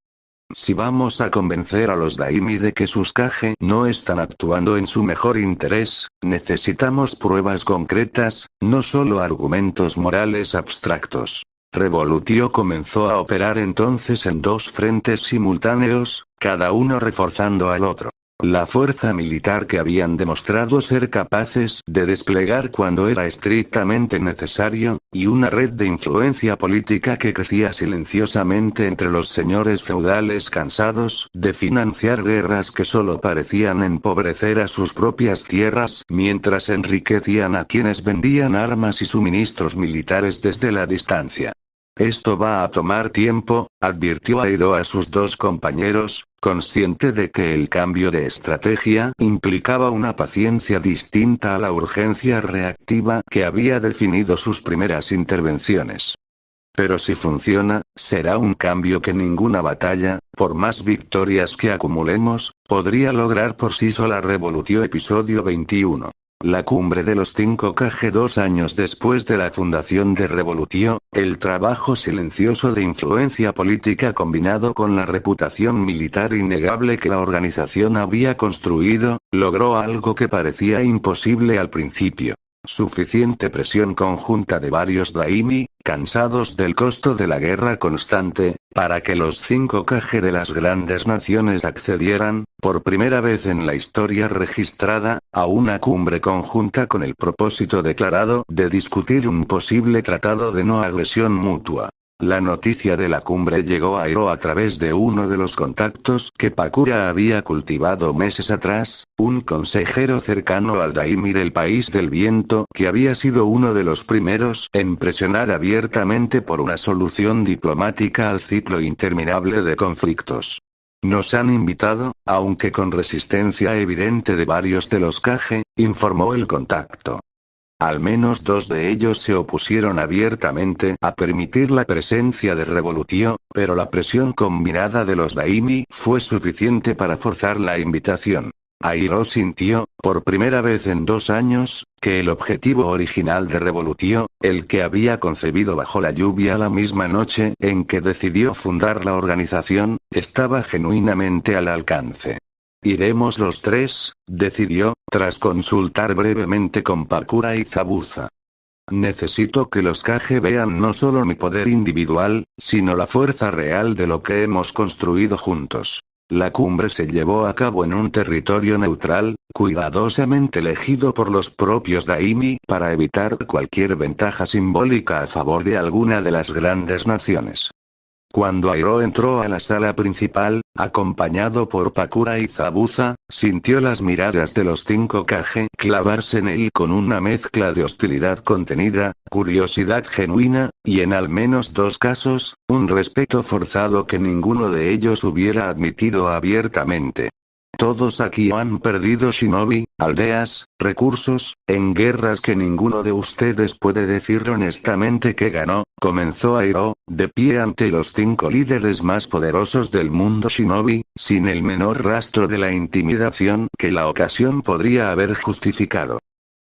Si vamos a convencer a los daimi de que sus Kage no están actuando en su mejor interés, necesitamos pruebas concretas, no solo argumentos morales abstractos. Revolutio comenzó a operar entonces en dos frentes simultáneos, cada uno reforzando al otro. La fuerza militar que habían demostrado ser capaces de desplegar cuando era estrictamente necesario, y una red de influencia política que crecía silenciosamente entre los señores feudales cansados de financiar guerras que solo parecían empobrecer a sus propias tierras mientras enriquecían a quienes vendían armas y suministros militares desde la distancia. Esto va a tomar tiempo, advirtió Airo a sus dos compañeros, consciente de que el cambio de estrategia implicaba una paciencia distinta a la urgencia reactiva que había definido sus primeras intervenciones. Pero si funciona, será un cambio que ninguna batalla, por más victorias que acumulemos, podría lograr por sí sola. Revolutio episodio 21. La cumbre de los 5 Kage 2 años después de la fundación de Revolutio, el trabajo silencioso de influencia política combinado con la reputación militar innegable que la organización había construido, logró algo que parecía imposible al principio. Suficiente presión conjunta de varios daimi, cansados del costo de la guerra constante, para que los 5 Kage de las grandes naciones accedieran, por primera vez en la historia registrada, a una cumbre conjunta con el propósito declarado de discutir un posible tratado de no agresión mutua. La noticia de la cumbre llegó a Airo a través de uno de los contactos que Pakura había cultivado meses atrás, un consejero cercano al daimi del País del Viento que había sido uno de los primeros en presionar abiertamente por una solución diplomática al ciclo interminable de conflictos. Nos han invitado, aunque con resistencia evidente de varios de los Kage, informó el contacto. Al menos 2 de ellos se opusieron abiertamente a permitir la presencia de Revolutio, pero la presión combinada de los daimi fue suficiente para forzar la invitación. Airo sintió, por primera vez en 2 años, que el objetivo original de Revolutio, el que había concebido bajo la lluvia la misma noche en que decidió fundar la organización, estaba genuinamente al alcance. Iremos los 3, decidió, tras consultar brevemente con Pakura y Zabuza. Necesito que los Kage vean no solo mi poder individual, sino la fuerza real de lo que hemos construido juntos. La cumbre se llevó a cabo en un territorio neutral, cuidadosamente elegido por los propios daimi para evitar cualquier ventaja simbólica a favor de alguna de las grandes naciones. Cuando Airo entró a la sala principal, acompañado por Pakura y Zabuza, sintió las miradas de los 5 Kage clavarse en él con una mezcla de hostilidad contenida, curiosidad genuina, y en al menos 2 casos, un respeto forzado que ninguno de ellos hubiera admitido abiertamente. Todos aquí han perdido shinobi, aldeas, recursos, en guerras que ninguno de ustedes puede decir honestamente que ganó, comenzó Airo, de pie ante los 5 líderes más poderosos del mundo shinobi, sin el menor rastro de la intimidación que la ocasión podría haber justificado.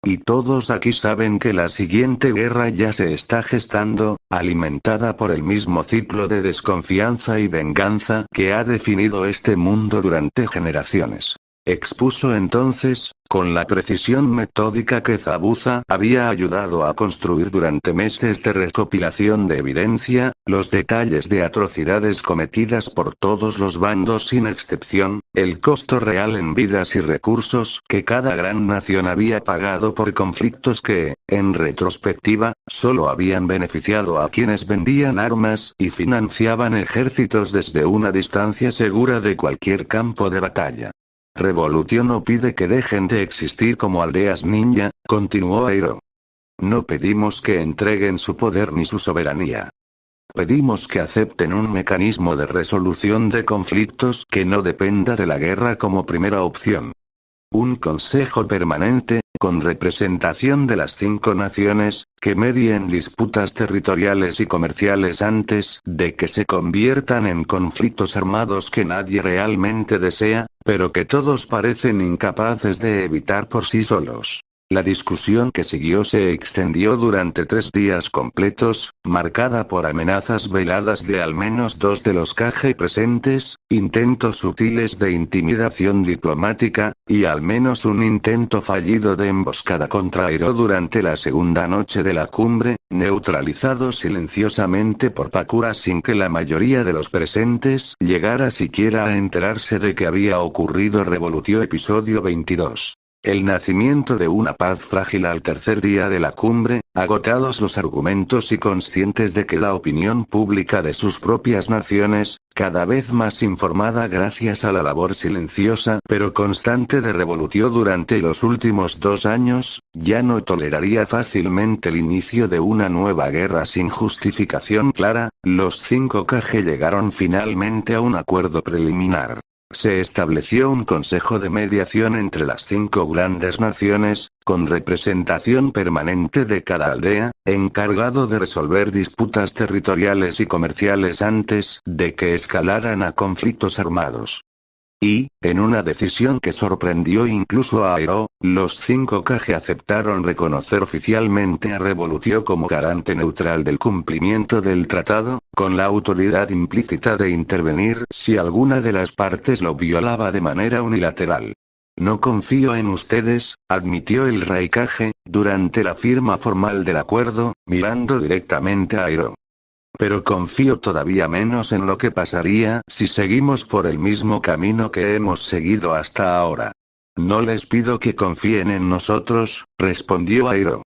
Y todos aquí saben que la siguiente guerra ya se está gestando, alimentada por el mismo ciclo de desconfianza y venganza que ha definido este mundo durante generaciones. Expuso entonces, con la precisión metódica que Zabuza había ayudado a construir durante meses de recopilación de evidencia, los detalles de atrocidades cometidas por todos los bandos sin excepción, el costo real en vidas y recursos que cada gran nación había pagado por conflictos que, en retrospectiva, solo habían beneficiado a quienes vendían armas y financiaban ejércitos desde una distancia segura de cualquier campo de batalla. Revolución no pide que dejen de existir como aldeas ninja, continuó Airo. No pedimos que entreguen su poder ni su soberanía. Pedimos que acepten un mecanismo de resolución de conflictos que no dependa de la guerra como primera opción. Un consejo permanente, con representación de las 5 naciones, que medie en disputas territoriales y comerciales antes de que se conviertan en conflictos armados que nadie realmente desea, pero que todos parecen incapaces de evitar por sí solos. La discusión que siguió se extendió durante 3 días completos, marcada por amenazas veladas de al menos 2 de los Kage presentes, intentos sutiles de intimidación diplomática, y al menos un intento fallido de emboscada contra Airo durante la segunda noche de la cumbre, neutralizado silenciosamente por Pakura sin que la mayoría de los presentes llegara siquiera a enterarse de que había ocurrido Revolutio episodio 22. El nacimiento de una paz frágil al tercer día de la cumbre, agotados los argumentos y conscientes de que la opinión pública de sus propias naciones, cada vez más informada gracias a la labor silenciosa pero constante de Revolutio durante los últimos 2 años, ya no toleraría fácilmente el inicio de una nueva guerra sin justificación clara, los 5 Kage llegaron finalmente a un acuerdo preliminar. Se estableció un consejo de mediación entre las 5 grandes naciones, con representación permanente de cada aldea, encargado de resolver disputas territoriales y comerciales antes de que escalaran a conflictos armados. Y, en una decisión que sorprendió incluso a Airo, los 5 Kage aceptaron reconocer oficialmente a Revolutio como garante neutral del cumplimiento del tratado, con la autoridad implícita de intervenir si alguna de las partes lo violaba de manera unilateral. No confío en ustedes, admitió el Raikage, durante la firma formal del acuerdo, mirando directamente a Airo. Pero confío todavía menos en lo que pasaría si seguimos por el mismo camino que hemos seguido hasta ahora. No les pido que confíen en nosotros, respondió Airo.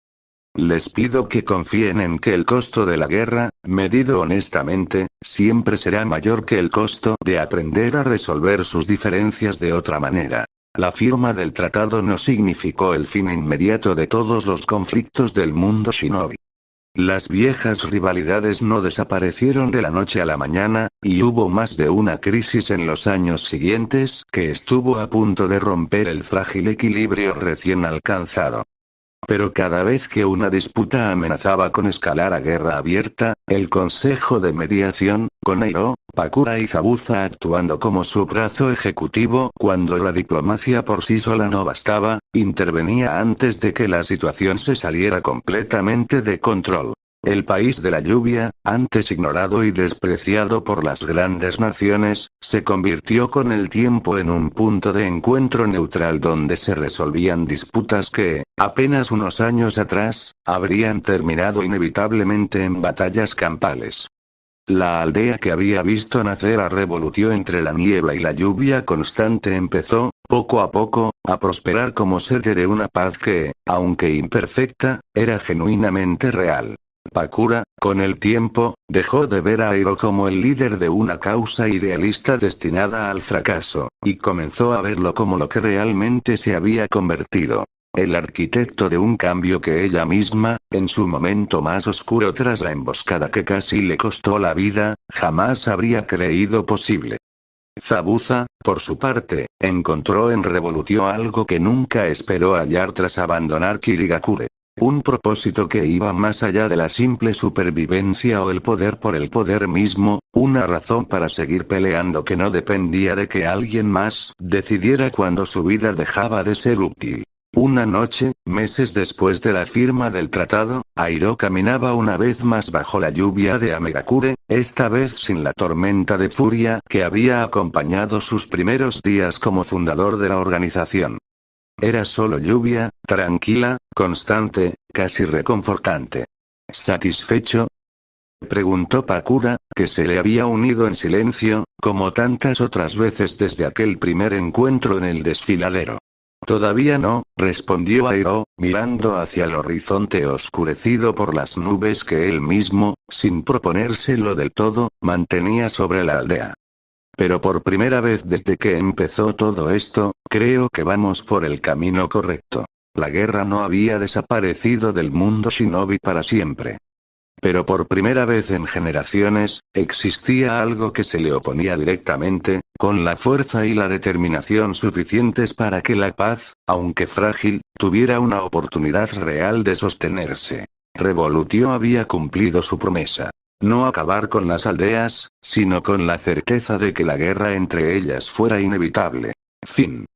Les pido que confíen en que el costo de la guerra, medido honestamente, siempre será mayor que el costo de aprender a resolver sus diferencias de otra manera. La firma del tratado no significó el fin inmediato de todos los conflictos del mundo shinobi. Las viejas rivalidades no desaparecieron de la noche a la mañana, y hubo más de una crisis en los años siguientes que estuvo a punto de romper el frágil equilibrio recién alcanzado. Pero cada vez que una disputa amenazaba con escalar a guerra abierta, el Consejo de Mediación, con Airo, Pakura y Zabuza actuando como su brazo ejecutivo cuando la diplomacia por sí sola no bastaba, intervenía antes de que la situación se saliera completamente de control. El país de la lluvia, antes ignorado y despreciado por las grandes naciones, se convirtió con el tiempo en un punto de encuentro neutral donde se resolvían disputas que, apenas unos años atrás, habrían terminado inevitablemente en batallas campales. La aldea que había visto nacer a Revolutio entre la niebla y la lluvia constante empezó, poco a poco, a prosperar como sede de una paz que, aunque imperfecta, era genuinamente real. Pakura, con el tiempo, dejó de ver a Airo como el líder de una causa idealista destinada al fracaso, y comenzó a verlo como lo que realmente se había convertido. El arquitecto de un cambio que ella misma, en su momento más oscuro tras la emboscada que casi le costó la vida, jamás habría creído posible. Zabuza, por su parte, encontró en Revolutio algo que nunca esperó hallar tras abandonar Kirigakure. Un propósito que iba más allá de la simple supervivencia o el poder por el poder mismo, una razón para seguir peleando que no dependía de que alguien más decidiera cuando su vida dejaba de ser útil. Una noche, meses después de la firma del tratado, Airo caminaba una vez más bajo la lluvia de Amegakure, esta vez sin la tormenta de furia que había acompañado sus primeros días como fundador de la organización. Era solo lluvia, tranquila, constante, casi reconfortante. ¿Satisfecho?, preguntó Pakura, que se le había unido en silencio, como tantas otras veces desde aquel primer encuentro en el desfiladero. Todavía no, respondió Airo, mirando hacia el horizonte oscurecido por las nubes que él mismo, sin proponérselo del todo, mantenía sobre la aldea. Pero por primera vez desde que empezó todo esto, creo que vamos por el camino correcto. La guerra no había desaparecido del mundo shinobi para siempre. Pero por primera vez en generaciones, existía algo que se le oponía directamente, con la fuerza y la determinación suficientes para que la paz, aunque frágil, tuviera una oportunidad real de sostenerse. Revolutio había cumplido su promesa. No acabar con las aldeas, sino con la certeza de que la guerra entre ellas fuera inevitable. Fin.